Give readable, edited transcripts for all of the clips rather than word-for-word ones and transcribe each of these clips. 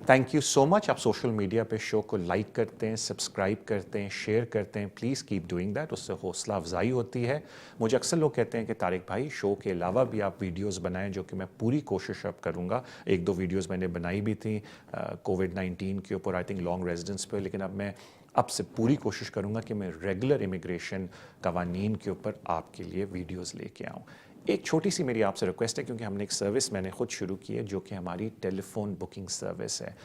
Thank you so much. आप social media पे show को लाइक करते हैं, सब्सक्राइब करते हैं, शेयर करते हैं। प्लीज़ कीप डूइंग दैट, उससे हौसला अफजाई होती है। मुझे अक्सर लोग कहते हैं कि तारिक भाई शो के अलावा भी आप वीडियोस बनाएं, जो कि मैं पूरी कोशिश अब करूँगा। एक दो वीडियोस मैंने बनाई भी थी कोविड-19 के ऊपर, आई थिंक लॉन्ग रेजिडेंस पे, लेकिन अब से पूरी कोशिश करूँगा कि मैं रेगुलर इमिग्रेशन कवानीन के ऊपर आपके लिए वीडियोज़ लेके आऊँ। एक छोटी सी मेरी आपसे रिक्वेस्ट है, क्योंकि हमने एक सर्विस मैंने खुद शुरू की है जो कि हमारी टेलीफोन बुकिंग सर्विस है,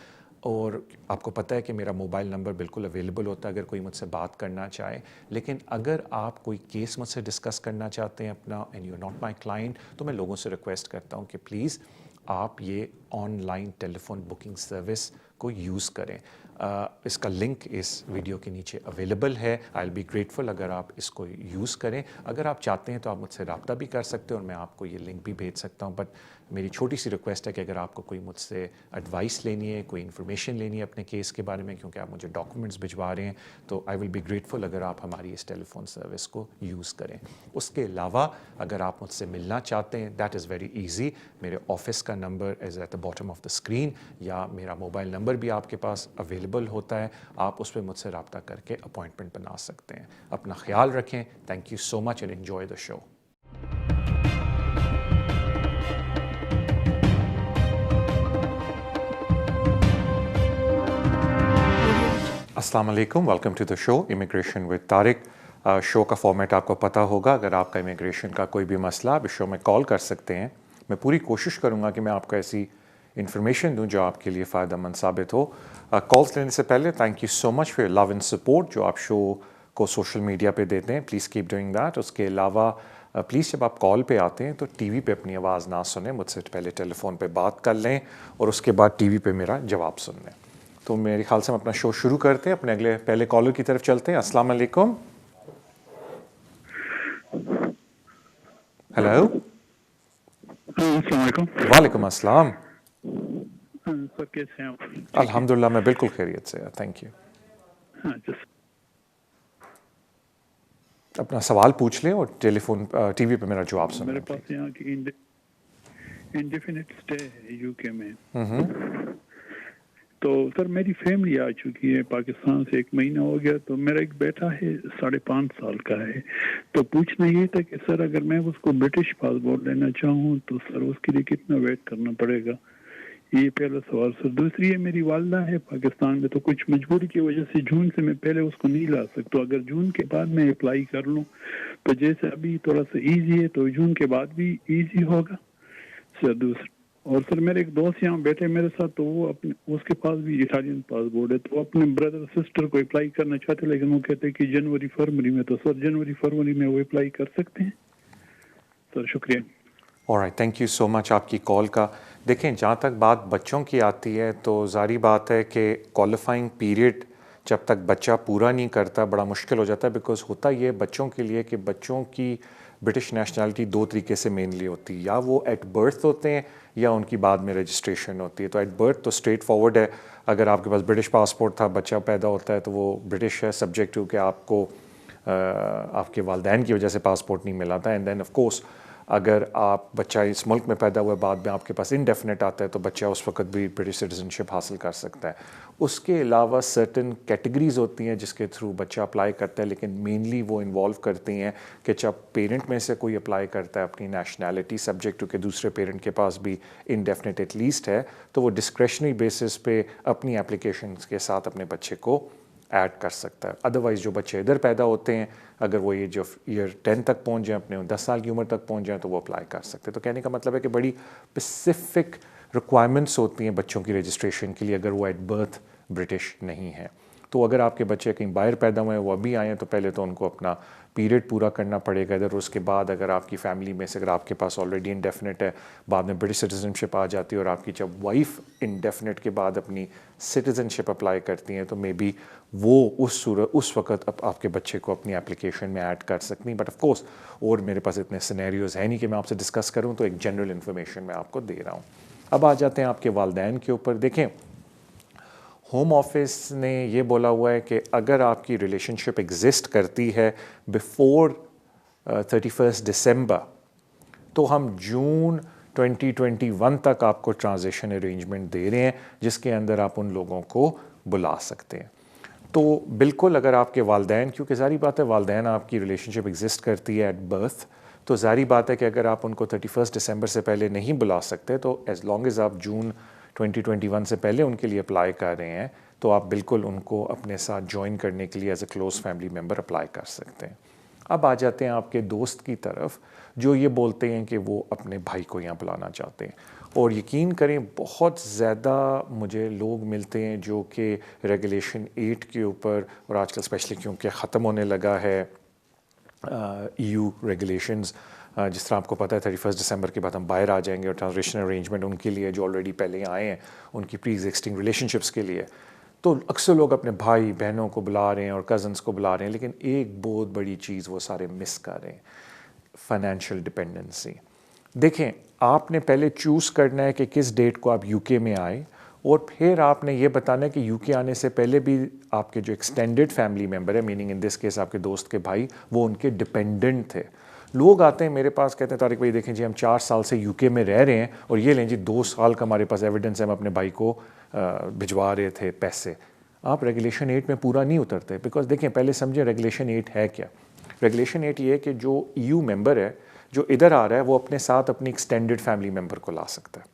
और आपको पता है कि मेरा मोबाइल नंबर बिल्कुल अवेलेबल होता है अगर कोई मुझसे बात करना चाहे। लेकिन अगर आप कोई केस मुझसे डिस्कस करना चाहते हैं अपना, and you are not my client, तो मैं लोगों से रिक्वेस्ट करता हूँ कि प्लीज़ आप ये ऑनलाइन टेलीफोन बुकिंग सर्विस को यूज़ करें। इसका लिंक इस वीडियो के नीचे अवेलेबल है। आई विल बी ग्रेटफुल अगर आप इसको यूज़ करें। अगर आप चाहते हैं तो आप मुझसे रब्ता भी कर सकते हो और मैं आपको ये लिंक भी भेज सकता हूँ। बट मेरी छोटी सी रिक्वेस्ट है कि अगर आपको कोई मुझसे एडवाइस लेनी है, कोई इन्फॉर्मेशन लेनी है अपने केस के बारे में, क्योंकि आप मुझे डॉक्यूमेंट्स भिजवा रहे हैं, तो आई विल बी ग्रेटफुल अगर आप हमारी इस टेलीफोन सर्विस को यूज़ करें। उसके अलावा अगर आप मुझसे मिलना चाहते हैं, दैट इज़ वेरी ईजी। मेरे ऑफिस का number is at the bottom of the screen, या मेरा मोबाइल नंबर भी आपके पास अवेलेबल होता है। आप उस पर मुझसे रब्ता करके अपॉइंटमेंट बना सकते हैं। अपना ख्याल रखें। Thank you so much and enjoy the show. अस्सलाम वालेकुम, welcome to the show immigration with Tariq. Show का फॉर्मेट आपको पता होगा। अगर आपका इमिग्रेशन का कोई भी मसला, आप इस शो में कॉल कर सकते हैं। मैं पूरी कोशिश करूँगा कि मैं आपको ऐसी इन्फॉर्मेशन दूँ जो आपके लिए फ़ायदेमंद साबित हो। कॉल्स लेने से पहले thank you so much for your love and support जो आप शो को सोशल मीडिया पे देते हैं। Please keep doing that. उसके अलावा प्लीज़ जब आप कॉल पे आते हैं तो टीवी पे अपनी आवाज़ ना सुनें, मुझसे पहले टेलीफोन पे बात कर लें और उसके बाद टीवी पे मेरा जवाब सुन लें। तो मेरे ख्याल से हम अपना शो शुरू करते हैं। अपने पहले कॉलर की तरफ चलते हैं। अस्सलाम वालेकुम। हेलो। अस्सलाम वालेकुम। वालेकुम अस्सलाम। सर कैसे हैं आप? अल्हम्दुलिल्लाह मैं बिल्कुल खैरियत से, थैंक यू। हाँ जस्ट अपना सवाल पूछ लें और टेलीफोन टीवी पे मेरा जवाब सुन मेरे लें पास प्लीज़। यहाँ की इंडेफिनिट स्टे है यूके में। तो सर मेरी फैमिली आ चुकी है पाकिस्तान से, 1 महीना हो गया। तो मेरा एक बेटा है 5.5 साल का है। तो पूछना ये था कि सर अगर मैं उसको ब्रिटिश पासपोर्ट लेना चाहूँ तो सर उसके लिए कितना वेट करना पड़ेगा? ये पहला सवाल सर। दूसरी है, मेरी वालदा है पाकिस्तान में, तो कुछ मजबूरी की वजह से जून से मैं पहले उसको नहीं ला सकता। तो अगर जून के बाद मैं अप्लाई कर लूँ तो जैसे अभी थोड़ा सा इजी है तो जून के बाद भी इजी होगा सर। दूसरा, और सर मेरे एक दोस्त यहाँ बैठे मेरे साथ, तो वो अपने उसके पास भी इटालियन पासपोर्ट है। तो वो अपने ब्रदर सिस्टर को अप्लाई करना चाहते, लेकिन वो कहते हैं कि जनवरी फरवरी में। तो सर जनवरी फरवरी में वो अप्लाई कर सकते हैं सर? शुक्रिया। Alright, thank you so much आपकी कॉल का। देखें, जहाँ तक बात बच्चों की आती है तो ज़ाहिर बात है कि क्वालिफाइंग पीरियड जब तक बच्चा पूरा नहीं करता बड़ा मुश्किल हो जाता है। बिकॉज होता ये बच्चों के लिए कि बच्चों की ब्रिटिश नेशनलिटी 2 तरीके से मेनली होती है, या वो एट बर्थ होते हैं या उनकी बाद में रजिस्ट्रेशन होती है। तो एट बर्थ तो स्ट्रेट फॉरवर्ड है, अगर आपके पास ब्रिटिश पासपोर्ट था, बच्चा पैदा होता है तो वो ब्रिटिश है, सब्जेक्ट टू कि आपको आपके वालदैन की वजह से पासपोर्ट नहीं मिला था। एंड देन ऑफ कोर्स अगर आप बच्चा इस मुल्क में पैदा हुआ बाद में आपके पास इनडेफिनेट आता है तो बच्चा उस वक्त भी ब्रिटिश सिटीजनशिप हासिल कर सकता है। उसके अलावा सर्टन कैटेगरीज़ होती हैं जिसके थ्रू बच्चा अप्लाई करता है, लेकिन मेनली वो इन्वॉल्व करती हैं कि जब पेरेंट में से कोई अप्लाई करता है अपनी नेशनैलिटी सब्जेक्ट टू के दूसरे पेरेंट के पास भी इनडेफिनेट एटलीस्ट है, तो वो डिस्क्रेशनरी बेसिस पे अपनी एप्लीकेशन के साथ अपने बच्चे को ऐड कर सकता है। अदरवाइज़ जो बच्चे इधर पैदा होते हैं, अगर वो एज ऑफ ईयर 10 तक पहुंच जाए, अपने 10 साल की उम्र तक पहुंच जाए, तो वो अप्लाई कर सकते हैं। तो कहने का मतलब है कि बड़ी स्पेसिफिक रिक्वायरमेंट्स होती हैं बच्चों की रजिस्ट्रेशन के लिए अगर वो एट बर्थ ब्रिटिश नहीं है। तो अगर आपके बच्चे कहीं बाहर पैदा हुए हैं, वो अभी आए हैं, तो पहले तो उनको अपना पीरियड पूरा करना पड़ेगा इधर। उसके बाद अगर आपकी फ़ैमिली में से अगर आपके पास ऑलरेडी इंडेफिनेट है, बाद में ब्रिटिश सिटीजनशिप आ जाती है और आपकी जब वाइफ इंडेफिनेट के बाद अपनी सिटीजनशिप अप्लाई करती हैं, तो मे बी वो उस वक्त आपके बच्चे को अपनी एप्लीकेशन में ऐड कर सकती हैं। बट ऑफ कोर्स और मेरे पास इतने सिनेरियोज़ हैं नहीं कि मैं आपसे डिस्कस करूँ, तो एक जनरल इन्फॉर्मेशन मैं आपको दे रहा हूँ। अब आ जाते हैं आपके वालदैन के ऊपर। देखें, होम ऑफिस ने ये बोला हुआ है कि अगर आपकी रिलेशनशिप एग्जिस्ट करती है बिफोर 31 दिसंबर, तो हम जून 2021 तक आपको ट्रांजिशन अरेंजमेंट दे रहे हैं जिसके अंदर आप उन लोगों को बुला सकते हैं। तो बिल्कुल अगर आपके वालदैन, क्योंकि ज़ाहिर बात है वालदैन आपकी रिलेशनशिप एग्जिस्ट करती है एट बर्थ, तो ज़ाहिर बात है कि अगर आप उनको 31 दिसंबर से पहले नहीं बुला सकते तो एज़ लॉन्ग एज़ आप जून 2021 से पहले उनके लिए अप्लाई कर रहे हैं तो आप बिल्कुल उनको अपने साथ ज्वाइन करने के लिए as a close family member apply कर सकते हैं। अब आ जाते हैं आपके दोस्त की तरफ जो ये बोलते हैं कि वो अपने भाई को यहाँ बुलाना चाहते हैं, और यकीन करें बहुत ज़्यादा मुझे लोग मिलते हैं जो कि रेगुलेशन 8 के ऊपर, और आजकल स्पेशली क्योंकि ख़त्म होने लगा है EU रेगुलेशंस, जिस तरह आपको पता है 31 दिसंबर के बाद हम बाहर आ जाएंगे और ट्रांजिशन अरेंजमेंट उनके लिए जो ऑलरेडी पहले आए हैं उनकी प्री एग्जिस्टिंग रिलेशनशिप्स के लिए, तो अक्सर लोग अपने भाई बहनों को बुला रहे हैं और कज़न्स को बुला रहे हैं, लेकिन एक बहुत बड़ी चीज़ वो सारे मिस कर रहे हैं, फाइनेंशियल डिपेंडेंसी। देखें, आपने पहले चूज़ करना है कि किस डेट को आप यूके में आए, और फिर आपने ये बताना है कि यूके आने से पहले भी आपके जो एक्सटेंडेड फैमिली मेम्बर है, मीनिंग इन दिस केस आपके दोस्त के भाई, वो उनके डिपेंडेंट थे। लोग आते हैं मेरे पास कहते हैं तारिक भाई देखें जी हम 4 साल से यूके में रह रहे हैं और ये लें जी 2 साल का हमारे पास एविडेंस है, हम अपने भाई को भिजवा रहे थे पैसे। आप रेगुलेशन 8 में पूरा नहीं उतरते, बिकॉज देखें पहले समझें रेगुलेशन 8 है क्या। रेगुलेशन 8 ये है कि जो EU मेंबर है जो इधर आ रहा है वो अपने साथ अपनी एक्सटेंडेड फैमिली मेम्बर को ला सकता है।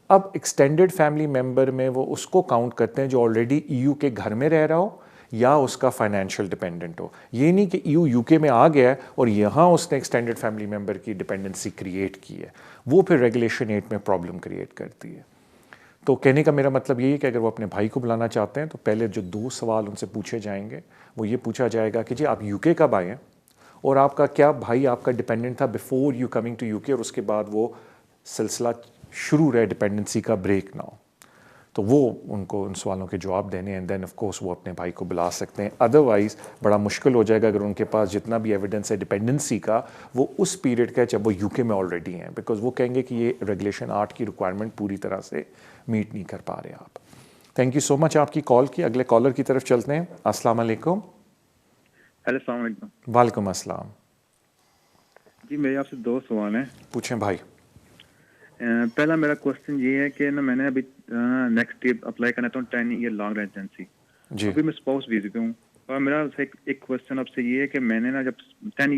अब एक्सटेंडेड फैमिली मेम्बर में वो उसको काउंट करते हैं जो ऑलरेडी EU के घर में रह रहा हो या उसका फाइनेंशियल डिपेंडेंट हो। ये नहीं कि EU यूके में आ गया है और यहाँ उसने एक्सटेंडेड फैमिली मेम्बर की डिपेंडेंसी क्रिएट की है, वो फिर रेगुलेशन 8 में प्रॉब्लम क्रिएट करती है। तो कहने का मेरा मतलब ये है कि अगर वो अपने भाई को बुलाना चाहते हैं तो पहले जो 2 सवाल उनसे पूछे जाएंगे वो ये पूछा जाएगा कि जी आप यूके कब आए हैं और आपका क्या भाई आपका डिपेंडेंट था before you coming to UK, और उसके बाद वो सिलसिला शुरू रहे डिपेंडेंसी का, ब्रेक ना हो। तो वो उनको उन सवालों के जवाब देने एंड देन ऑफ कोर्स वो अपने भाई को बुला सकते हैं। अदरवाइज़ बड़ा मुश्किल हो जाएगा अगर उनके पास जितना भी एविडेंस है डिपेंडेंसी का वो उस पीरियड का है जब वो यूके में ऑलरेडी हैं, बिकॉज वो कहेंगे कि ये रेगुलेशन 8 की रिक्वायरमेंट पूरी तरह से मीट नहीं कर पा रहे आप। थैंक यू सो मच आपकी कॉल की। अगले कॉलर की तरफ चलते हैं। अस्सलाम वालेकुम। अस्सलाम वालेकुम। वालेकुम अस्सलाम। जी मेरे आपसे 2 सवाल हैं। पूछें भाई। पहला मेरा क्वेश्चन ये है कि ना मैंने अभी नेक्स्ट ईयर अप्लाई करना था 10 ईयर लॉन्ग रेजिडेंसी जी। अभी मैं स्पाउस वीज़ा पे हूँ, और मेरा एक क्वेश्चन आपसे ये है कि मैंने ना जब 10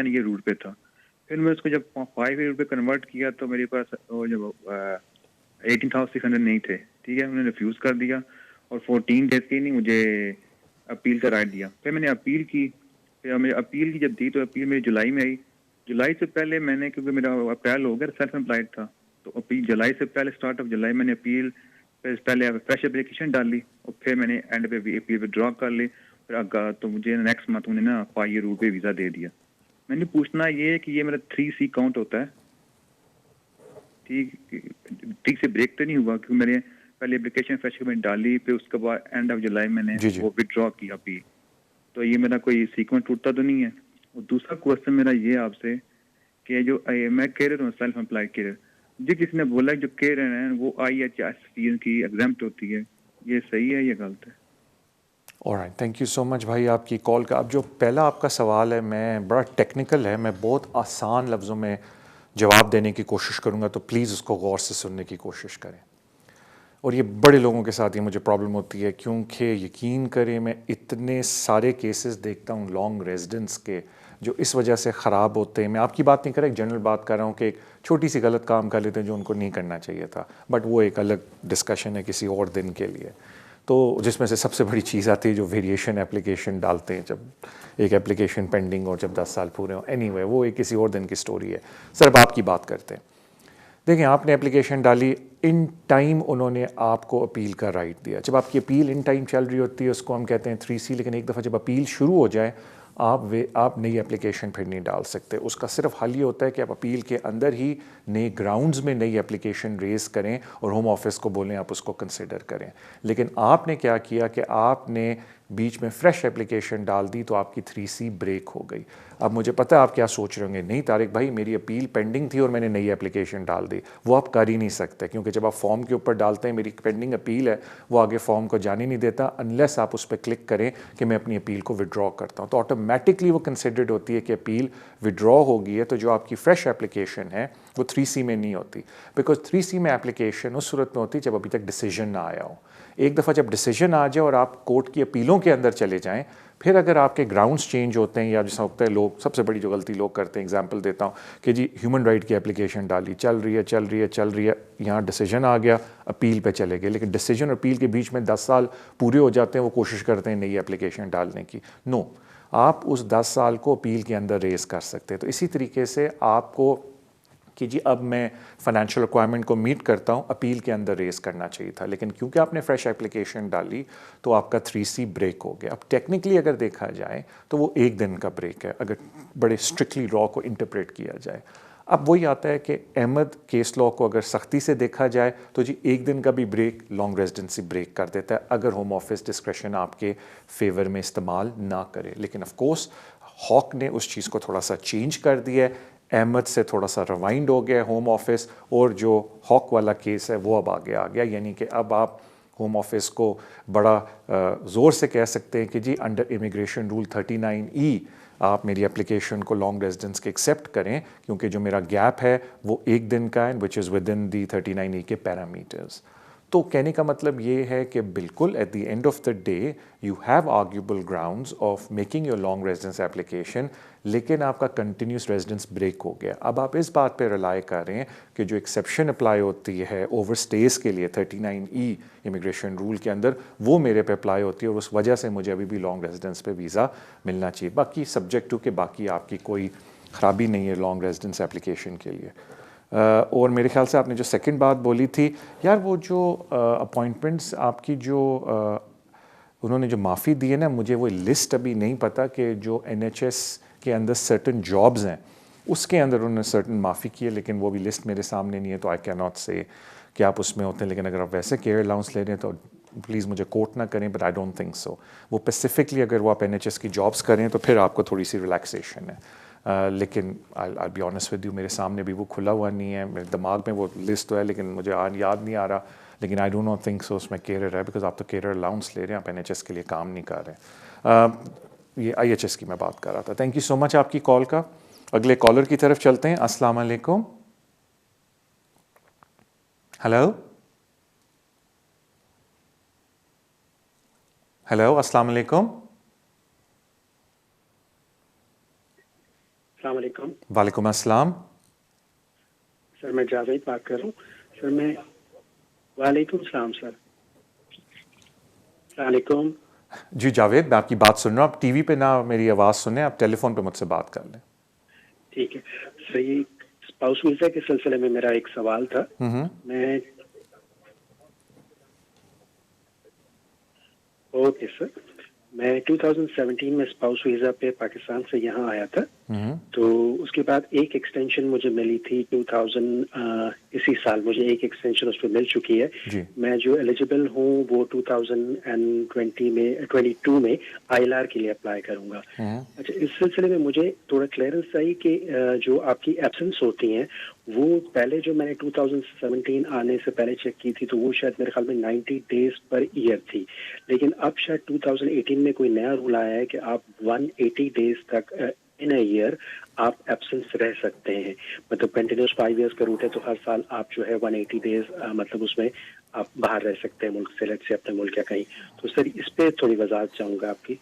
ईयर रूट पे था, फिर मैं उसको जब 5 ईयर पे कन्वर्ट किया तो मेरे पास वो जब 18,600 नहीं थे, ठीक है, उन्होंने रिफ्यूज़ कर दिया और 14 डेज के नहीं मुझे अपील का राइट दिया। फिर मैंने अपील की, फिर मैंने अपील की जब दी तो अपील मेरी जुलाई में आई। जुलाई से पहले मैंने, क्योंकि मेरा अप्रैल हो गया, सेल्फ एम्प्लॉयड था, तो अपील जुलाई से पहले स्टार्ट ऑफ जुलाई मैंने अपील पहले फ्रेश एप्लीकेशन डाली और फिर मैंने एंड पे भी अपील विड्रॉ कर ली। फिर तो मुझे नेक्स्ट मंथ उन्होंने ना 5 ईयर रूट पे वीज़ा दे दिया। मैंने पूछना ये है कि ये मेरा 3C काउंट होता है? ठीक से ब्रेक तो नहीं हुआ? क्योंकि मैंने पहले एप्लीकेशन फ्रेश में डाली, फिर उसके बाद एंड ऑफ जुलाई मैंने वो विड्रॉ की अपील, तो ये मेरा कोई सीक्वेंस टूटता तो नहीं है? और दूसरा क्वेश्चन मेरा ये आपसे कि जो मैं केयर हूँ, सेल्फ एम्प्लॉयड केयर, जी किसी ने बोला जो केयर है वो IHS की एग्जाम्प्ट होती है, ये सही है या गलत है? Alright, thank you so much भाई आपकी कॉल का। अब जो पहला आपका सवाल है मैं बड़ा टेक्निकल है, मैं बहुत आसान लफ्ज़ों में जवाब देने की कोशिश करूँगा, तो प्लीज़ उसको गौर से सुनने की कोशिश करें। और ये बड़े लोगों के साथ ये मुझे प्रॉब्लम होती है, क्योंकि यकीन करें मैं इतने सारे केसेस देखता हूँ लॉन्ग रेजिडेंस के जो इस वजह से ख़राब होते हैं। मैं आपकी बात नहीं कर रहा, एक जनरल बात कर रहा हूँ कि एक छोटी सी गलत काम कर लेते हैं जो उनको नहीं करना चाहिए था, बट वो एक अलग डिस्कशन है किसी और दिन के लिए। तो जिसमें से सबसे बड़ी चीज़ आती है जो वेरिएशन एप्लीकेशन डालते हैं जब एक एप्लीकेशन पेंडिंग और जब 10 साल पूरे हों। एनीवे वो एक किसी और दिन की स्टोरी है। सर अब आपकी बात करते हैं। देखें, आपने एप्लीकेशन डाली, इन टाइम उन्होंने आपको अपील का राइट दिया। जब आपकी अपील इन टाइम चल रही होती है उसको हम कहते हैं 3C, लेकिन एक दफ़ा जब अपील शुरू हो जाए आप नई एप्लीकेशन फिर नहीं डाल सकते। उसका सिर्फ हल ये होता है कि आप अपील के अंदर ही नए ग्राउंड्स में नई एप्लीकेशन रेज़ करें और होम ऑफिस को बोलें आप उसको कंसिडर करें। लेकिन आपने क्या किया कि आपने बीच में फ्रेश एप्लीकेशन डाल दी तो आपकी 3C ब्रेक हो गई। अब मुझे पता है आप क्या सोच रहे होंगे, नहीं तारिक भाई मेरी अपील पेंडिंग थी और मैंने नई एप्लीकेशन डाल दी। वो आप कर ही नहीं सकते, क्योंकि जब आप फॉर्म के ऊपर डालते हैं मेरी पेंडिंग अपील है, वो आगे फॉर्म को जाने नहीं देता अनलेस आप उस पर क्लिक करें कि मैं अपनी अपील को विड्रॉ करता हूँ। तो ऑटोमेटिकली वो कंसिडर्ड होती है कि अपील विड्रॉ हो गई है, तो जो आपकी फ्रेश एप्लीकेशन है वो 3C में नहीं होती। बिकॉज 3C में एप्लीकेशन उस सूरत में होती है जब अभी तक डिसीजन ना आया हो। एक दफ़ा जब डिसीजन आ जाए और आप कोर्ट की अपीलों के अंदर चले जाएं, फिर अगर आपके ग्राउंड्स चेंज होते हैं या जैसा होता है, लोग सबसे बड़ी जो गलती लोग करते हैं, एग्जांपल देता हूँ कि जी ह्यूमन राइट की एप्लीकेशन डाली, चल रही है, यहाँ डिसीजन आ गया, अपील पे चले गए, लेकिन डिसीजन और अपील के बीच में 10 साल पूरे हो जाते हैं, वो कोशिश करते हैं नई एप्लीकेशन डालने की। नो, आप उस 10 साल को अपील के अंदर रेस कर सकते हैं। तो इसी तरीके से आपको कि जी अब मैं फाइनेंशियल रिक्वायरमेंट को मीट करता हूँ, अपील के अंदर रेस करना चाहिए था, लेकिन क्योंकि आपने फ्रेश एप्लीकेशन डाली तो आपका 3C ब्रेक हो गया। अब टेक्निकली अगर देखा जाए तो वो 1 दिन का ब्रेक है, अगर बड़े स्ट्रिक्टली लॉ को इंटरप्रेट किया जाए। अब वही आता है कि अहमद केस लॉ को अगर सख्ती से देखा जाए तो जी 1 दिन का भी ब्रेक लॉन्ग रेजिडेंसी ब्रेक कर देता है, अगर होम ऑफिस डिस्क्रेशन आपके फेवर में इस्तेमाल ना करे। लेकिन ऑफ कोर्स हॉक ने उस चीज़ को थोड़ा सा चेंज कर दिया है, अहमद से थोड़ा सा रिवाइंड हो गया होम ऑफिस, और जो हॉक वाला केस है वो अब आगे आ गया। यानी कि अब आप होम ऑफिस को बड़ा ज़ोर से कह सकते हैं कि जी अंडर इमिग्रेशन रूल 39E आप मेरी एप्लीकेशन को लॉन्ग रेजिडेंस के एक्सेप्ट करें, क्योंकि जो मेरा गैप है वो 1 दिन का है, which is with in the 39E के पैरामीटर्स। तो कहने का मतलब ये है कि बिल्कुल at the end of the day you have आर्ग्यूबल grounds of making your long residence application, लेकिन आपका कंटिन्यूस रेजिडेंस ब्रेक हो गया। अब आप इस बात पे रिलाई कर रहे हैं कि जो एक्सेप्शन अप्लाई होती है ओवर स्टेज के लिए 39E इमिग्रेशन रूल के अंदर, वो मेरे पे अप्लाई होती है और उस वजह से मुझे अभी भी लॉन्ग रेजिडेंस पे वीज़ा मिलना चाहिए। बाकी सब्जेक्ट टू कि बाकी आपकी कोई ख़राबी नहीं है लॉन्ग रेजिडेंस एप्लीकेशन के लिए। और मेरे ख्याल से आपने जो सेकंड बात बोली थी यार, वो जो अपॉइंटमेंट्स आपकी जो उन्होंने जो माफ़ी दी है ना, मुझे वो लिस्ट अभी नहीं पता कि जो NHS के अंदर सर्टन जॉब्स हैं उसके अंदर उन्होंने सर्टन माफ़ी की है, लेकिन वो भी लिस्ट मेरे सामने नहीं है, तो आई कैन नॉट से कि आप उसमें होते हैं। लेकिन अगर आप वैसे केयर अलाउंस ले रहे हैं तो प्लीज़ मुझे कोट ना करें, but I don't think so. वो स्पेसिफिकली अगर वो आप NHS की जॉब्स करें तो फिर आपको थोड़ी सी रिलैक्सेशन है। लेकिन आई बी ऑनेस्ट विद यू, मेरे सामने भी वो खुला हुआ नहीं है, मेरे दिमाग में वो लिस्ट तो है लेकिन मुझे याद नहीं आ रहा। लेकिन I do not think so उसमें केयर है, बिकॉज आप तो केयर अलाउंस ले रहे हैं, आप NHS के लिए काम नहीं कर रहे। ये IHS की मैं बात कर रहा था। थैंक यू सो मच आपकी कॉल का। अगले कॉलर की तरफ चलते हैं। अस्सलाम वालेकुम। हेलो हेलो, अस्सलाम वालेकुम। अस्सलाम वालेकुम। वालेकुम अस्सलाम। सर मैं जावेद बात कर रहा हूँ। सर मैं वालेकुम सलाम सर। वालेकुम। जी जावेद, मैं आपकी बात सुन रहा हूँ। आप टीवी पे ना मेरी आवाज़ सुने, आप टेलीफोन पे मुझसे बात कर लें। ठीक है सर, ये स्पाउस वीज़ा के सिलसिले में मेरा एक सवाल था। मैं ओके सर, मैं 2017 में स्पाउस वीज़ा पे पाकिस्तान से यहाँ आया था। तो उसके बाद एक एक्सटेंशन मुझे मिली थी 2000 इसी साल मुझे एक एक्सटेंशन उस पर मिल चुकी है। मैं जो एलिजिबल हूँ वो 2022 में ILR के लिए अप्लाई करूँगा। अच्छा, इस सिलसिले में मुझे थोड़ा क्लियरेंस चाहिए कि जो आपकी एब्सेंस होती हैं वो पहले जो मैंने 2017 आने से पहले चेक की थी तो वो शायद मेरे ख्याल में 90 डेज पर ईयर थी, लेकिन अब शायद 2018 में कोई नया रूल आया है कि आप 180 डेज तक इन अ ईयर आप एब्सेंस रह सकते हैं। मतलब कंटिन्यूस 5 इयर्स का रूट है तो हर साल आप जो है 180 डेज मतलब उसमें आप बाहर रह सकते हैं मुल्क से, लेट से अपने मुल्क या कहीं। तो सर इस पे थोड़ी वजाहत चाहूँगा आपकी।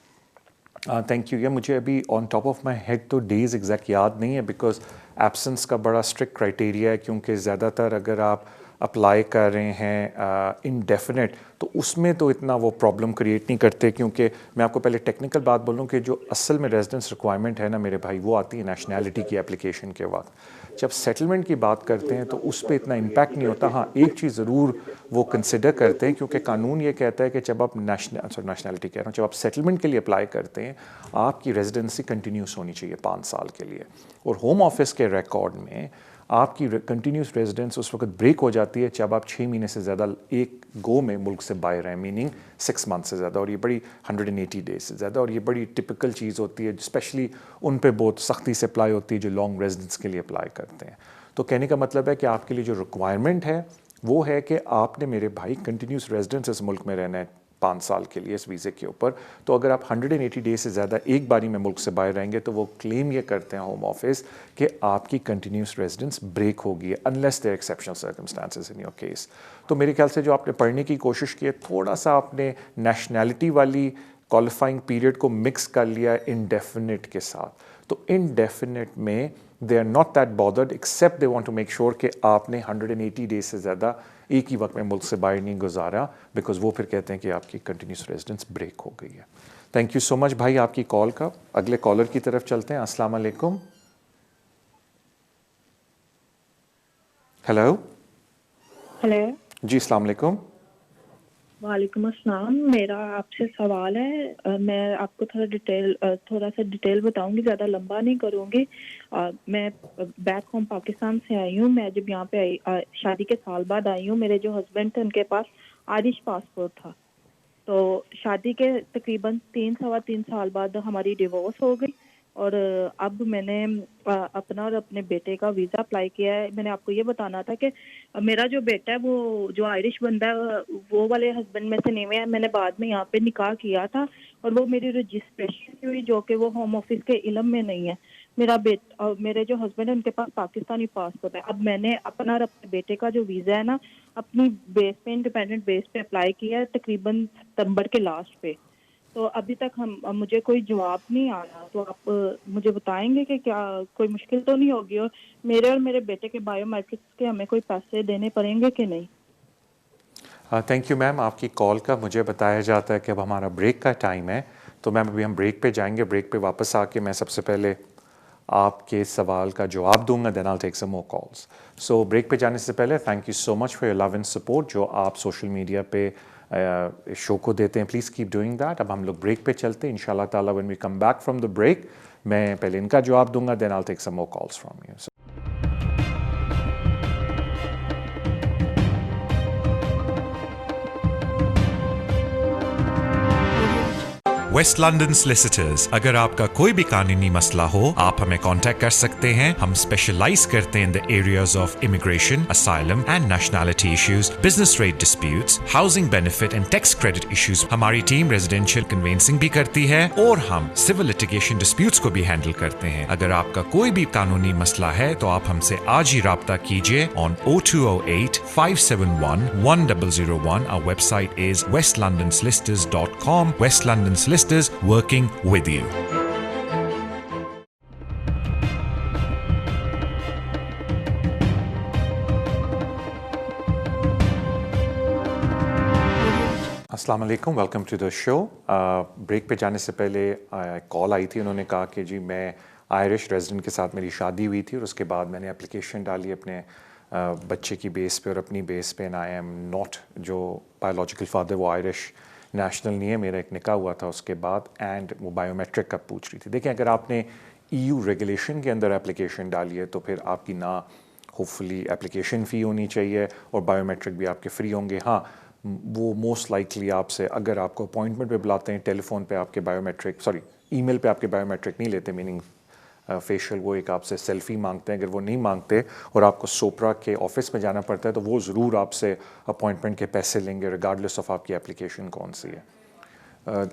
Thank you. या मुझे अभी on top of my head तो डेज एग्जैक्ट याद नहीं है, बिकॉज एब्सेंस का बड़ा स्ट्रिक्ट क्राइटेरिया है, क्योंकि ज़्यादातर अगर आप अप्लाई कर रहे हैं इनडेफिनेट तो उसमें तो इतना वो प्रॉब्लम क्रिएट नहीं करते, क्योंकि मैं आपको पहले टेक्निकल बात बोलूँ कि जो असल में रेजिडेंस रिक्वायरमेंट है ना मेरे भाई, वो आती है नेशनैलिटी की एप्लीकेशन के वक्त। जब सेटलमेंट की बात करते हैं तो उस पर इतना इम्पैक्ट नहीं होता। हाँ, एक चीज़ ज़रूर वो कंसिडर करते हैं, क्योंकि कानून ये कहता है कि जब आप नेशनैलिटी कह रहा हूँ, जब आप सेटलमेंट के लिए अप्लाई करते हैं आपकी रेजिडेंसी कंटिन्यूस होनी चाहिए 5 साल के लिए। और होम ऑफिस के रिकॉर्ड में आपकी कंटिन्यूस रेजिडेंस उस वक्त ब्रेक हो जाती है जब आप 6 महीने से ज़्यादा एक गो में मुल्क से बाहर हैं, मीनिंग 6 मंथ से ज़्यादा, और ये बड़ी 180 डेज से ज़्यादा, और ये बड़ी टिपिकल चीज़ होती है, स्पेशली उन पे बहुत सख्ती से अप्लाई होती है जो लॉन्ग रेजिडेंस के लिए अप्लाई करते हैं। तो कहने का मतलब है कि आपके लिए जो रिक्वायरमेंट है वो है कि आपने मेरे भाई कंटिन्यूस रेजिडेंस इस मुल्क में रहना है 5 साल के लिए इस वीज़े के ऊपर। तो अगर आप 180 डेज से ज़्यादा एक बारी में मुल्क से बाहर रहेंगे तो वो क्लेम ये करते हैं होम ऑफिस कि आपकी कंटिन्यूस रेजिडेंस ब्रेक होगी, unless there exceptional circumstances in your case. तो मेरे ख्याल से जो आपने पढ़ने की कोशिश की है, थोड़ा सा आपने नेशनैलिटी वाली क्वालिफाइंग पीरियड को मिक्स कर लिया है इनडेफिनिट के साथ। तो इनडेफिनिट में they are not that bothered except they want to make sure कि आपने 180 डेज से ज़्यादा एक ही वक्त में मुल्क से बाहर नहीं गुजारा, बिकॉज वो फिर कहते हैं कि आपकी कंटिन्यूस रेजिडेंस ब्रेक हो गई है। थैंक यू सो मच भाई आपकी कॉल का। अगले कॉलर की तरफ चलते हैं। अस्सलाम वालेकुम। हेलो। हेलो। जी अस्सलाम वालेकुम। वालेकुम अस्सलाम। मेरा आपसे सवाल है, मैं आपको थोड़ा सा डिटेल बताऊंगी, ज़्यादा लंबा नहीं करूंगी। मैं बैक होम पाकिस्तान से आई हूँ। मैं जब यहाँ पे आई, शादी के साल बाद आई हूँ। मेरे जो हस्बैंड थे उनके पास आयरिश पासपोर्ट था, तो शादी के तकरीबन 3 साल बाद हमारी डिवोर्स हो गई, और अब मैंने अपना और अपने बेटे का वीज़ा अप्लाई किया है। मैंने आपको ये बताना था कि मेरा जो बेटा है वो जो आयरिश बंदा है वो वाले हस्बैंड में से नहीं है। मैंने बाद में यहाँ पे निकाह किया था और वो मेरी रजिस्ट्रेशन हुई, जो कि वो होम ऑफिस के इल्म में नहीं है। मेरे जो हस्बैंड है उनके पास पाकिस्तानी पासपोर्ट है। अब मैंने अपना और अपने बेटे का जो वीज़ा है ना, अपनी बेस पे, इंडिपेंडेंट बेस पे अप्लाई किया है तकरीबन सितंबर के लास्ट पे। तो अभी तक मुझे कोई जवाब नहीं आ रहा। तो आप मुझे बताएंगे कि क्या कोई मुश्किल तो नहीं होगी, और मेरे बेटे के बायोमेट्रिक्स के हमें कोई पैसे देने पड़ेंगे कि नहीं? थैंक यू मैम आपकी कॉल का। मुझे बताया जाता है कि अब हमारा ब्रेक का टाइम है, तो मैम अभी हम ब्रेक पे जाएंगे। ब्रेक पे वापस आके मैं सबसे पहले आपके सवाल का जवाब दूंगा, then I will take some more calls. So break पे जाने से पहले thank you so much for your love and support जो आप सोशल मीडिया पे शो को देते हैं। Please keep doing that. अब हम लोग ब्रेक पे चलते हैं इंशाल्लाह ताला। When we come back from the break मैं पहले इनका जवाब दूंगा, then I will take some more calls from you. Waste London solicitors, अगर आपका कोई भी कानूनी मसला हो आप हमें कांटेक्ट कर सकते हैं। हम स्पेशलाइज करते हैं in the areas of immigration, asylum and nationality issues, business rate disputes, housing benefit and tax credit issues. हमारी टीम रेजिडेंशियल कन्वेंसिंग भी करती है और हम सिविल लिटिगेशन डिस्प्यूट्स को भी हैंडल करते हैं। अगर आपका कोई भी कानूनी मसला है तो आप हमसे आज ही राब्ता कीजिए on 0208 571 1001। Our website is westlondonsolicitors.com. West London Solicitors, working with you. अस्सलाम वालेकुम, welcome to the show. Break पे जाने से पहले कॉल आई थी, उन्होंने कहा कि जी मैं आयरिश रेजिडेंट के साथ मेरी शादी हुई थी और उसके बाद मैंने एप्लीकेशन डाली अपने बच्चे की बेस पे और अपनी बेस पे, एंड आई एम नॉट जो बायोलॉजिकल फादर वो आयरिश नेशनल नहीं है, मेरा एक निकाह हुआ था उसके बाद, एंड वो बायोमेट्रिक का पूछ रही थी। देखिए अगर आपने EU रेगुलेशन के अंदर एप्लीकेशन डाली है तो फिर आपकी ना होपफुली एप्लीकेशन फ़ी होनी चाहिए और बायोमेट्रिक भी आपके फ्री होंगे। हाँ, वो मोस्ट लाइकली आपसे अगर आपको अपॉइंटमेंट पे बुलाते हैं, टेलीफोन पे आपके बायोमेट्रिक ईमेल पे आपके बायोमेट्रिक नहीं लेते, मीनिंग फेशियल, वो एक आपसे सेल्फ़ी मांगते हैं। अगर वो नहीं मांगते और आपको सोपरा के ऑफिस में जाना पड़ता है तो वो ज़रूर आपसे अपॉइंटमेंट के पैसे लेंगे रिगार्डलेस ऑफ आपकी एप्लीकेशन कौन सी है।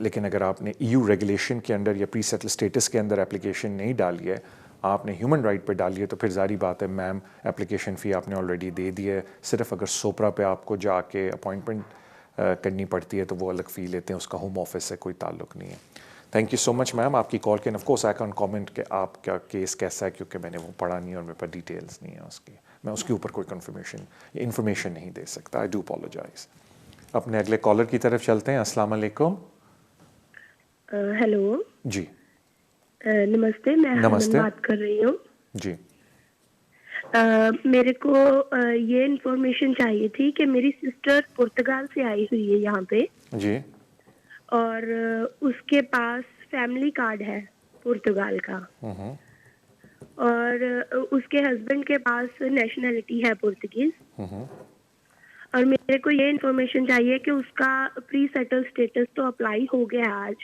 लेकिन अगर आपने EU रेगुलेशन के अंदर या प्री सेटल स्टेटस के अंदर एप्लीकेशन नहीं डाली है, आपने ह्यूमन राइट पे डाली है, तो फिर जारी बात है मैम एप्लीकेशन फ़ी आपने ऑलरेडी दे दी है। सिर्फ अगर सोपरा पे आपको जाके अपॉइंटमेंट करनी पड़ती है तो वो अलग फ़ी लेते हैं, उसका होम ऑफिस से कोई ताल्लुक़ नहीं है। Thank you so much ma'am आपकी कॉल के। Of course I can comment कि आपका केस कैसा है, क्योंकि मैंने वो पढ़ा नहीं और मेरे पास डिटेल्स नहीं है उसकी, मैं उसके ऊपर कोई इन्फॉर्मेशन नहीं दे सकता। I do apologise. अपने अगले कॉलर की तरफ चलते हैं। अस्सलाम वालेकुम। हेलो जी नमस्ते, मैं नमस्ते। बात कर रही हूँ जी। मेरे को ये इन्फॉर्मेशन चाहिए थी कि मेरी सिस्टर पुर्तगाल से आई हुई है यहाँ पे जी। और उसके पास फैमिली कार्ड है पुर्तगाल का। और उसके हस्बैंड के पास नेशनैलिटी है पुर्तगीज। और मेरे को ये इन्फॉर्मेशन चाहिए कि उसका प्री सेटल स्टेटस तो अप्लाई हो गया आज,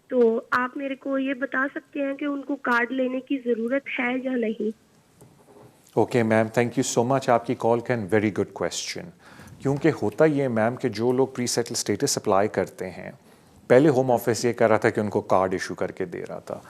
तो आप मेरे को ये बता सकते हैं कि उनको कार्ड लेने की ज़रूरत है या नहीं? Okay ma'am, thank you so much आपकी कॉल का एंड वेरी गुड क्वेश्चन। क्योंकि होता ये मैम कि जो लोग प्री सेटल स्टेटस अप्लाई करते हैं, पहले होम ऑफिस ये कर रहा था कि उनको कार्ड इशू करके दे रहा था।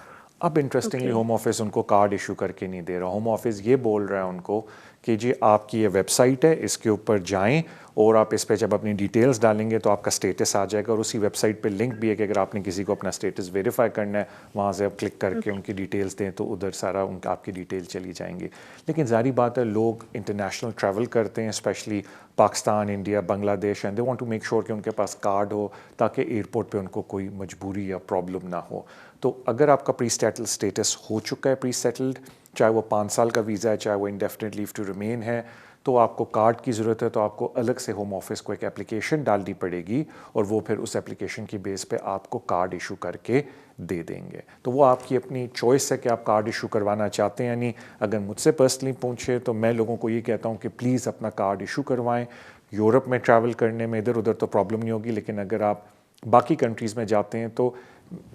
अब इंटरेस्टिंगली होम ऑफिस उनको कार्ड इशू करके नहीं दे रहा। होम ऑफिस ये बोल रहा है उनको कि जी आपकी ये वेबसाइट है, इसके ऊपर जाएं और आप इस पे जब अपनी डिटेल्स डालेंगे तो आपका स्टेटस आ जाएगा। और उसी वेबसाइट पे लिंक भी है कि अगर आपने किसी को अपना स्टेटस वेरीफाई करना है, वहाँ से आप क्लिक करके उनकी डिटेल्स दें तो उधर सारा उनका आपकी डिटेल चली जाएंगी। लेकिन ज़ाहिर बात है, लोग इंटरनेशनल ट्रैवल करते हैं, specially Pakistan, India, Bangladesh, and they want to make sure कि उनके पास कार्ड हो ताकि एयरपोर्ट पे उनको कोई मजबूरी या प्रॉब्लम ना हो। तो अगर आपका प्री सेटल स्टेटस हो चुका है, प्री सेटल्ड, चाहे वो 5 साल का वीज़ा है, चाहे वो इंडेफिनिट लीव टू रिमेन है, तो आपको कार्ड की ज़रूरत है, तो आपको अलग से होम ऑफिस को एक एप्लीकेशन डालनी पड़ेगी और वो फिर उस एप्लीकेशन की बेस पे आपको कार्ड इशू करके दे देंगे। तो वो आपकी अपनी चॉइस है कि आप कार्ड इशू करवाना चाहते हैं या नहीं। अगर मुझसे पर्सनली पूछे तो मैं लोगों को ये कहता हूँ कि प्लीज़ अपना कार्ड इशू करवाएं। यूरोप में ट्रैवल करने में इधर उधर तो प्रॉब्लम नहीं होगी, लेकिन अगर आप बाकी कंट्रीज़ में जाते हैं तो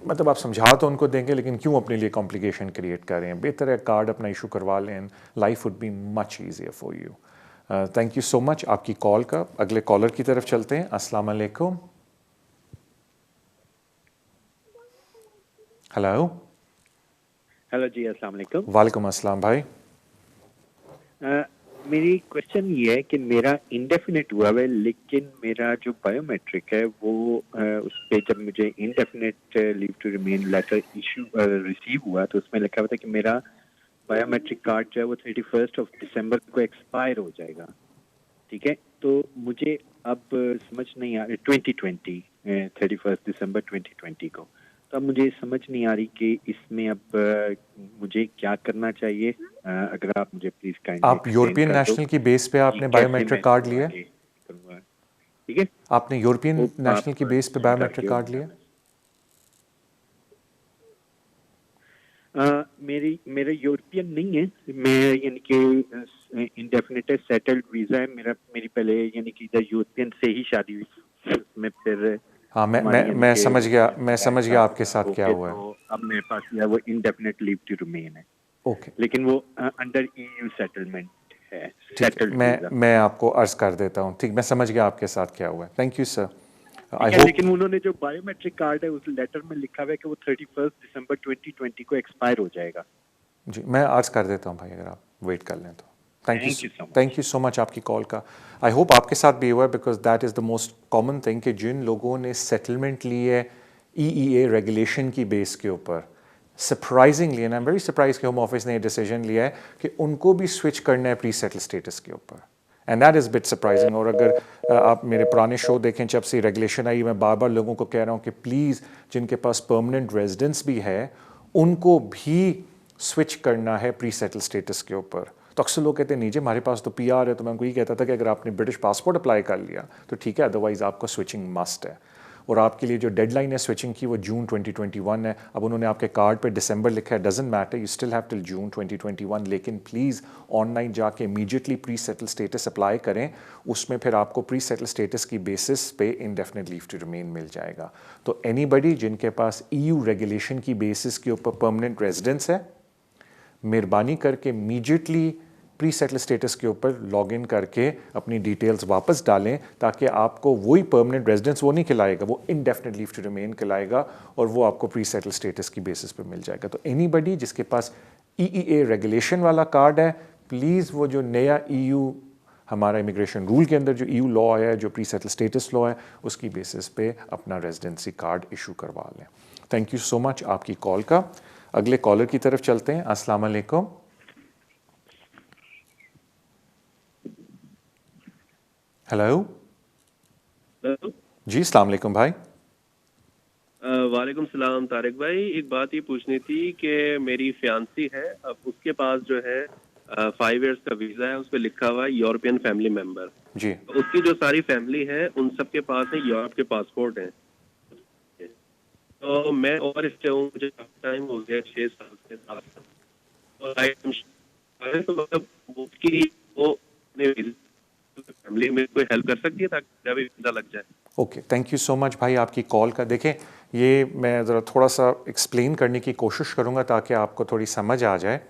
मतलब आप समझा तो उनको देंगे, लेकिन क्यों अपने लिए कॉम्प्लिकेशन क्रिएट कर रहे हैं। बेहतर है कार्ड अपना इशू करवा लें, life would be much easier for you. Thank you so much आपकी कॉल का। अगले कॉलर की तरफ चलते हैं। अस्सलाम वालेकुम। हेलो। हेलो जी, अस्सलाम वालेकुम। वालेकुम अस्सलाम भाई। मेरी क्वेश्चन ये है कि मेरा इंडेफिनिट हुआ है, लेकिन मेरा जो बायोमेट्रिक है वो उस पे जब मुझे indefinite leave to remain letter issue receive हुआ तो उसमें लिखा हुआ था कि मेरा बायोमेट्रिक कार्ड जो है वो 31 दिसंबर को एक्सपायर हो जाएगा। ठीक है, तो मुझे अब समझ नहीं आ रही 2020 31 दिसंबर 2020 को, तो अब मुझे समझ नहीं आ रही कि इसमें अब मुझे क्या करना चाहिए। अगर आप मुझे प्लीज काइंडली आप यूरोपियन नेशनल की बेस पे आपने बायोमेट्रिक कार्ड लिया? ठीक है, आपने यूरोपियन नेशनल की बेस पे बायोमेट्रिक कार्ड लिया? मेरा यूरोपियन नहीं है, मैं यानी कि इंडेफिनिट सेटल्ड वीजा है मेरा। मेरी पहले यानी कि इधर यूरोपियन से ही शादी हुई, उसमें फिर हाँ मैं समझ गया आपके साथ क्या हुआ है। तो अब मेरे पास यह वो इंडेफिनिट लीव टू रिमेन है। ओके, लेकिन वो अंडर ईयू सेटलमेंट है। ठीक है, मैं आपको अर्ज कर देता हूँ। ठीक, मैं समझ गया आपके साथ क्या हुआ है। Thank you sir. लेकिन उन्होंने जो बायोमेट्रिक कार्ड है उस लेटर में लिखा हुआ है कि वो 31 दिसंबर 2020 को एक्सपायर हो जाएगा। जी, मैं अर्ज कर देता हूँ भाई, अगर आप वेट कर लें तो। थैंक यू सो मच आपकी कॉल का। आई होप आपके साथ भी हुआ है, because that is the most common thing कि जिन लोगों ने सेटलमेंट ली है EEA रेगुलेशन की बेस के ऊपर, surprisingly, and I am very surprise कि होम ऑफिस ने ये डिसीजन लिया है कि उनको भी स्विच करना है प्री सेटल स्टेटस के ऊपर, and that is bit surprising. और अगर आप मेरे पुराने शो देखें, जब से रेगुलेशन आई, मैं बार बार लोगों को कह रहा हूँ कि प्लीज़ जिनके पास परमानेंट रेजिडेंस भी है उनको भी स्विच करना है प्री सेटल स्टेटस के ऊपर। तो अक्सर लोग कहते हैं नहीं जी हमारे पास तो PR है, तो मैं उनको ये कहता था कि अगर आपने ब्रिटिश पासपोर्ट अप्लाई कर लिया तो ठीक है, अदरवाइज़ आपको स्विचिंग मस्ट है। और आपके लिए जो डेडलाइन है स्विचिंग की वो जून 2021 है। अब उन्होंने आपके कार्ड पे दिसंबर लिखा है, doesn't matter, you still have till June 2021। लेकिन प्लीज़ ऑनलाइन जाके immediately pre settle status apply करें, उसमें फिर आपको प्री सेटल स्टेटस की बेसिस पे इंडेफिनिट लीव टू रिमेन मिल जाएगा। तो एनीबडी जिनके पास EU रेगुलेशन की बेसिस के ऊपर परमानेंट रेजिडेंस है, मेहरबानी करके इमीडिएटली प्री सेटल स्टेटस के ऊपर लॉगिन करके अपनी डिटेल्स वापस डालें, ताकि आपको वही परमानेंट रेजिडेंस वो नहीं खिलाएगा, वो इंडेफिनिट लीव टू रिमेन खिलाएगा और वो आपको प्री सेटल स्टेटस की बेसिस पे मिल जाएगा। तो एनीबडी जिसके पास EEA रेगुलेशन वाला कार्ड है, प्लीज़ वो जो नया EU हमारा इमिग्रेशन रूल के अंदर जो EU लॉ है, जो प्री सेटल स्टेटस लॉ है, उसकी बेसिस पे अपना रेजिडेंसी कार्ड इशू करवा लें। थैंक यू सो मच आपकी कॉल का। अगले कॉलर की तरफ चलते हैं। अस्सलाम वालेकुम। हेलो जी, अस्सलाम वालेकुम भाई। वालेकुम सलाम तारिक भाई, एक बात ये पूछनी थी कि मेरी फियांसी है, अब उसके पास जो है 5 इयर्स का वीजा है, उस पर लिखा हुआ है यूरोपियन फैमिली मेंबर जी। तो उसकी जो सारी फैमिली है उन सबके पास है यूरोप के पासपोर्ट हैं। तो मैं और इससे हूँ, मुझे टाइम हो गया 6 साल से 7 साल। तो मतलब उसकी वो फैमिली में कोई हेल्प कर सकती है ताकि मेरा भी वीजा लग जाए। Okay, thank you so much भाई आपकी कॉल का। देखें, ये मैं ज़रा थोड़ा सा एक्सप्लेन करने की कोशिश करूँगा ताकि आपको थोड़ी समझ आ जाए।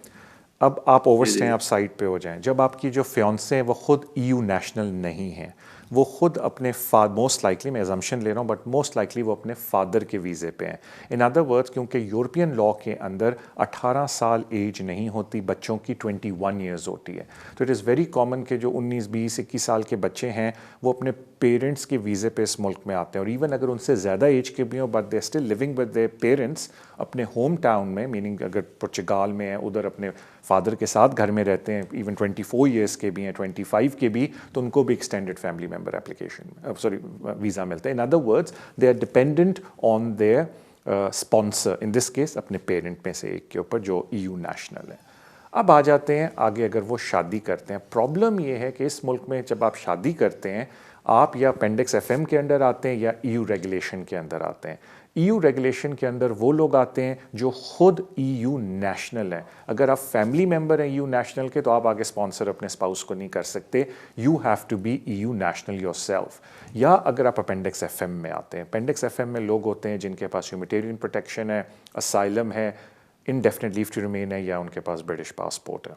अब आप ओवरस्टे हैं, आप साइड पे हो जाएं। जब आपकी जो फियांसे हैं वो खुद EU नेशनल नहीं है, वो खुद अपने मोस्ट लाइकली, मैं एजम्पशन ले रहा हूँ, बट मोस्ट लाइकली वो अपने फादर के वीज़े पे हैं। इन अदर वर्ड्स, क्योंकि यूरोपियन लॉ के अंदर 18 साल एज नहीं होती, बच्चों की 21 ईयर्स होती है। तो इट इज़ वेरी कॉमन कि जो 19, 20, 21 साल के बच्चे हैं वो अपने पेरेंट्स के वीज़े पे इस मुल्क में आते हैं, और इवन अगर उनसे ज़्यादा एज के भी हों but they still living with their parents अपने होम टाउन में, मीनिंग अगर पुर्तगाल में है उधर अपने फादर के साथ घर में रहते हैं, इवन 24 ईयर्स के भी हैं, 25 के भी, तो उनको भी extended family member application visa मिलता है। In other words, they are dependent on their sponsor, in this case अपने पेरेंट में से एक के ऊपर जो EU नेशनल है। अब आ जाते हैं आगे, अगर वो शादी करते हैं। प्रॉब्लम ये है कि इस मुल्क में जब आप शादी करते हैं, आप या अपेंडिक्स FM के अंडर आते हैं या EU रेगुलेशन के अंदर आते हैं। EU रेगुलेशन के अंदर वो लोग आते हैं जो खुद EU नेशनल हैं। अगर आप फैमिली मेम्बर हैं EU नेशनल के, तो आप आगे स्पॉन्सर अपने स्पाउस को नहीं कर सकते, you have to be EU national yourself. या अगर आप अपेंडिक्स FM में आते हैं, अपेंडिक्स FM में लोग होते हैं जिनके पास ह्यूमैनिटेरियन प्रोटेक्शन है, असाइलम है, इंडेफिनिट लीव टू रिमेन है, या उनके पास ब्रिटिश पासपोर्ट है,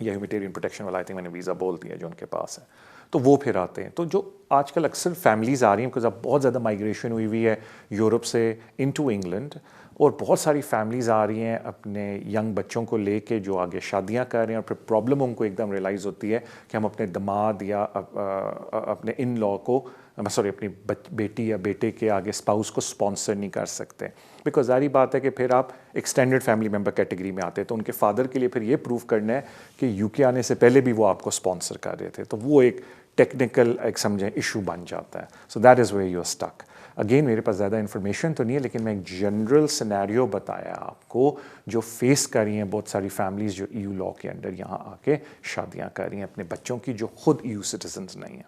या ह्यूमैनिटेरियन प्रोटेक्शन वाला, आई थिंक मैंने वीज़ा बोल दिया, जो उनके पास है, तो वो फिर आते हैं। तो जो आजकल अक्सर फैमिलीज़ आ रही हैं, बिकॉज अब बहुत ज़्यादा माइग्रेशन हुई हुई है यूरोप से इनटू इंग्लैंड, और बहुत सारी फैमिलीज़ आ रही हैं अपने यंग बच्चों को लेके जो आगे शादियां कर रहे हैं, और फिर प्रॉब्लम उनको एकदम रियलाइज़ होती है कि हम अपने दामाद या अपने इन लॉ को, सॉरी अपनी बेटी या बेटे के आगे स्पाउस को स्पॉन्सर नहीं कर सकते, बिकॉज ज़ाहिर बात है कि फिर आप एक्सटेंडेड फैमिली मेम्बर कैटेगरी में आते हैं, तो उनके फादर के लिए फिर ये प्रूव करना है कि UK आने से पहले भी वो आपको स्पॉन्सर कर रहे थे, तो वो एक टेक्निकल एक समझें इशू बन जाता है। So that is where you are stuck. Again मेरे पास ज़्यादा इन्फॉर्मेशन तो नहीं है, लेकिन मैं एक जनरल सिनेरियो बताया आपको जो फेस कर रही हैं बहुत सारी फैमिलीज़ जो EU लॉ के अंडर यहाँ आके शादियाँ कर रही हैं अपने बच्चों की, जो खुद EU सिटीजन्स नहीं हैं।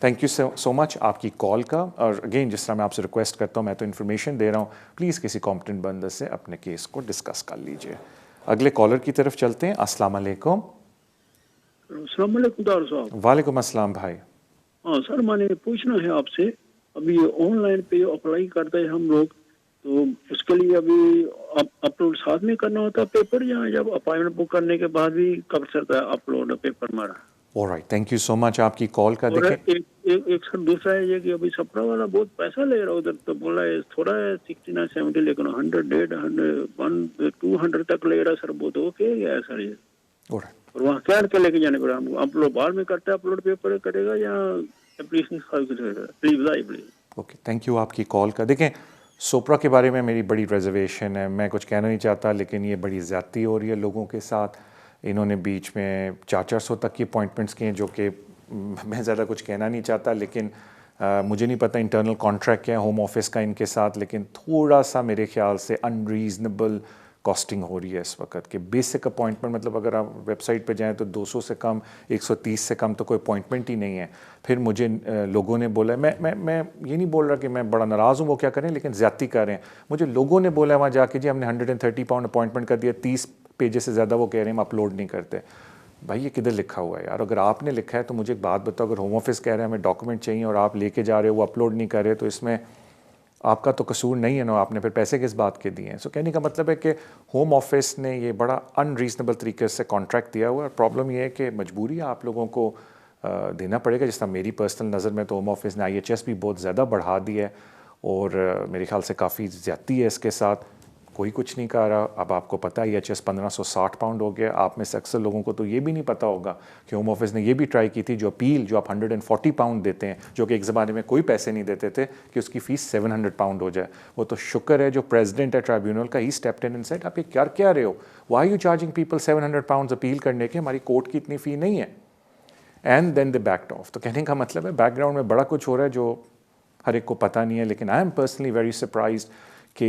थैंक यू सो मच आपकी कॉल का। और अगेन जिस तरह मैं आपसे रिक्वेस्ट करता हूँ, मैं तो इन्फॉर्मेशन दे रहा हूँ, प्लीज़ किसी कॉम्पिटेंट बंदे से अपने केस को डिस्कस कर लीजिए। अगले कॉलर की तरफ चलते हैं। अस्सलाम वालेकुम। अस्सलाम वालेकुम डॉक्टर साहब। वालेकुम अस्सलाम भाई। हाँ सर, मैंने पूछना है आपसे, अभी ऑनलाइन पे अप्लाई करते हैं हम लोग, तो उसके लिए अभी अपलोड साथ में करना होता है पेपर, या जब अपॉइंटमेंट बुक करने के बाद भी कर सकता है अपलोड पेपर हमारा? Alright, thank you so much आपकी कॉल का। देखें एक सर दूसरा है ये कि अभी सपरा वाला बहुत पैसा ले रहा है उधर, तो बोला है थोड़ा है 69, 70, लेकिन 100, 100, 200 तक ले रहा है सर, बहुत ओके है सर ये। ऑलराइट, और वहाँ क्या के लेके जाने पड़ा हमको? अपलोड बाद में करता है, अपलोड पेपर करेगा या एप्लीकेशन करेगा? प्लीज बताइए प्लीज। ओके, थैंक यू आपकी कॉल का। देखें, सोपरा के बारे में मेरी बड़ी रिजर्वेशन है, मैं कुछ कहना नहीं चाहता, लेकिन ये बड़ी ज़्यादती हो रही है लोगों के साथ। इन्होंने बीच में 400 तक की अपॉइंटमेंट्स किए, जो कि मैं ज़्यादा कुछ कहना नहीं चाहता, लेकिन मुझे नहीं पता इंटरनल कॉन्ट्रैक्ट क्या है होम ऑफिस का इनके साथ, लेकिन थोड़ा सा मेरे ख्याल से अनरीजनेबल कॉस्टिंग हो रही है इस वक्त कि बेसिक अपॉइंटमेंट, मतलब अगर आप वेबसाइट पे जाएं तो 200 से कम, 130 से कम तो कोई अपॉइंटमेंट ही नहीं है। फिर मुझे लोगों ने बोला, मैं ये नहीं बोल रहा कि मैं बड़ा नाराज़ हूँ वो क्या करें, लेकिन ज़्यादती कर रहे हैं। मुझे लोगों ने बोला वहाँ जाके, जी हमने 130 पाउंड अपॉइंटमेंट कर दिया, 30 पेजेस से ज़्यादा वो कह रहे हैं हम अपलोड नहीं करते। भाई ये किधर लिखा हुआ है यार? अगर आपने लिखा है तो मुझे एक बात बताओ, अगर होम ऑफिस कह रहे हैं हमें डॉक्यूमेंट चाहिए और आप लेके जा रहे हो वो अपलोड नहीं कर रहे, तो इसमें आपका तो कसूर नहीं है ना, आपने फिर पैसे किस बात के दिए हैं? सो कहने का मतलब है कि होम ऑफिस ने ये बड़ा अनरीजनेबल तरीके से कॉन्ट्रैक्ट दिया हुआ है। प्रॉब्लम ये है कि मजबूरी है आप लोगों को देना पड़ेगा। जिस तरह मेरी पर्सनल नज़र में तो होम ऑफिस ने IHS भी बहुत ज़्यादा बढ़ा दी है, और मेरे ख्याल से काफ़ी ज़्यादती है इसके साथ। कोई कुछ नहीं कर रहा। अब आपको पता है IHS 1560 पाउंड हो गया। आप में से अक्सर लोगों को तो ये भी नहीं पता होगा कि होम ऑफिस ने ये भी ट्राई की थी, जो अपील जो आप 140 पाउंड देते हैं, जो कि एक ज़माने में कोई पैसे नहीं देते थे, कि उसकी फ़ीस 700 पाउंड हो जाए। वो तो शुक्र है जो प्रेसिडेंट है ट्राइब्यूनल का, he stepped in and said आप ये क्या रहे हो, why you charging people 700 pound appeal करने के, हमारी कोर्ट की इतनी फ़ी नहीं है। And then they backed off. तो कहने का मतलब है बैकग्राउंड में बड़ा कुछ हो रहा है जो हर एक को पता नहीं है। लेकिन I am personally very surprised कि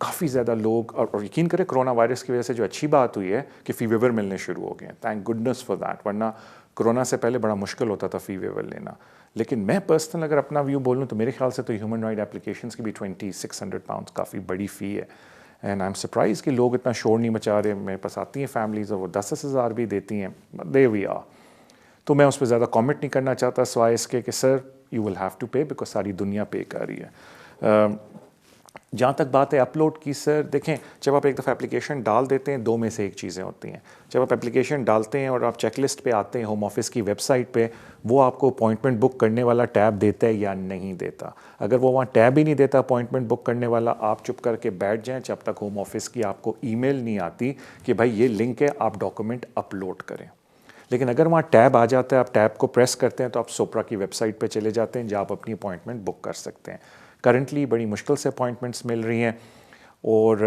काफ़ी ज़्यादा लोग, और यकीन करें कोरोना वायरस की वजह से जो अच्छी बात हुई है कि फ़ी वेवर मिलने शुरू हो गए हैं, थैंक गुडनेस फॉर दैट, वरना कोरोना से पहले बड़ा मुश्किल होता था फ़ी वेवर लेना। लेकिन मैं पर्सनल अगर अपना व्यू बोलूँ तो मेरे ख्याल से तो ह्यूमन राइट एप्लीकेशंस की भी 2600 पाउंड काफ़ी बड़ी फ़ी है। एंड आई एम सरप्राइज कि लोग इतना शोर नहीं मचा रहे। मेरे पास आती हैं फैमिलीज़ और वो 10-10 हज़ार भी देती हैं, दे वी आर। तो मैं उस पर ज़्यादा कमेंट नहीं करना चाहता सिवाय इसके कि sir you will have to pay, because सारी दुनिया पे कर रही है। जहाँ तक बात है अपलोड की, सर देखें, जब आप एक दफ़ा एप्लीकेशन डाल देते हैं, दो में से एक चीज़ें होती हैं। जब आप एप्लीकेशन डालते हैं और आप चेकलिस्ट पे आते हैं होम ऑफिस की वेबसाइट पे, वो आपको अपॉइंटमेंट बुक करने वाला टैब देता है या नहीं देता। अगर वो वहाँ टैब ही नहीं देता अपॉइंटमेंट बुक करने वाला, आप चुप करके बैठ जाएँ जब तक होम ऑफिस की आपको ईमेल नहीं आती कि भाई ये लिंक है, आप डॉक्यूमेंट अपलोड करें। लेकिन अगर वहाँ टैब आ जाता है, आप टैब को प्रेस करते हैं तो आप सोप्रा की वेबसाइट पे चले जाते हैं जहाँ आप अपनी अपॉइंटमेंट बुक कर सकते हैं। करंटली बड़ी मुश्किल से अपॉइंटमेंट्स मिल रही हैं और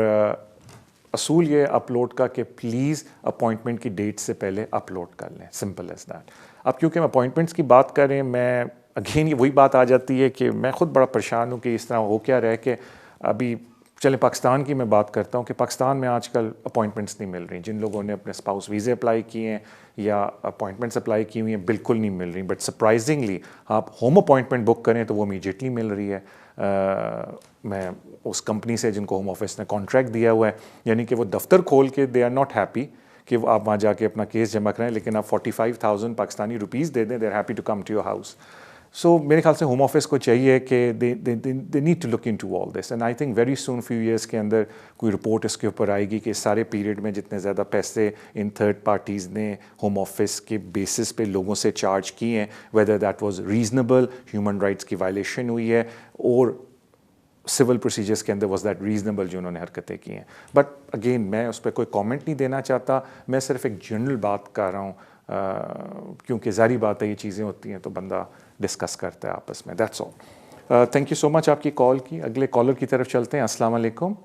असूल ये अपलोड का कि प्लीज़ अपॉइंटमेंट की डेट से पहले अपलोड कर लें, सिंपल एज दैट। अब क्योंकि हम अपॉइंटमेंट्स की बात करें, मैं अगेन ये वही बात आ जाती है कि मैं ख़ुद बड़ा परेशान हूँ कि इस तरह हो क्या रहा है कि अभी चलें पाकिस्तान की मैं बात करता हूँ कि पाकिस्तान में आजकल अपॉइंटमेंट्स नहीं मिल रही। जिन लोगों ने अपने स्पाउस वीज़े अप्लाई किए हैं या अपॉइंटमेंट्स अप्लाई की हुई हैं, बिल्कुल नहीं मिल रही। बट सरप्राइजिंगली आप होम अपॉइंटमेंट बुक करें तो वो इमीडिएटली मिल रही है। मैं उस कंपनी से जिनको होम ऑफिस ने कॉन्ट्रैक्ट दिया हुआ है, यानी कि वो दफ्तर खोल के दे आर नॉट हैप्पी कि आप वहाँ जाके अपना केस जमा कराएं, लेकिन आप 45,000 पाकिस्तानी रुपीज़ दे दें, they are happy to come to your house. So मेरे ख्याल से होम ऑफिस को चाहिए कि they need to look into all this, and I think very soon few years के अंदर कोई रिपोर्ट इसके ऊपर आएगी कि इस सारे पीरियड में जितने ज़्यादा पैसे इन थर्ड पार्टीज़ ने होम ऑफिस के बेसिस पे लोगों से चार्ज किए हैं, whether that was reasonable, human rights की वायलेशन हुई है और सिविल प्रोसीजर्स के अंदर वाज दैट रीजनेबल जो उन्होंने हरकतें की हैं। बट अगेन मैं उस पर कोई कमेंट नहीं देना चाहता, मैं सिर्फ एक जनरल बात कर रहा हूँ क्योंकि ज़ाहिर बात है ये चीज़ें होती हैं तो बंदा डिस्कस करता है आपस में। That's all. Thank you so much आपकी कॉल की। अगले कॉलर की तरफ चलते हैं। अस्सलाम वालेकुम।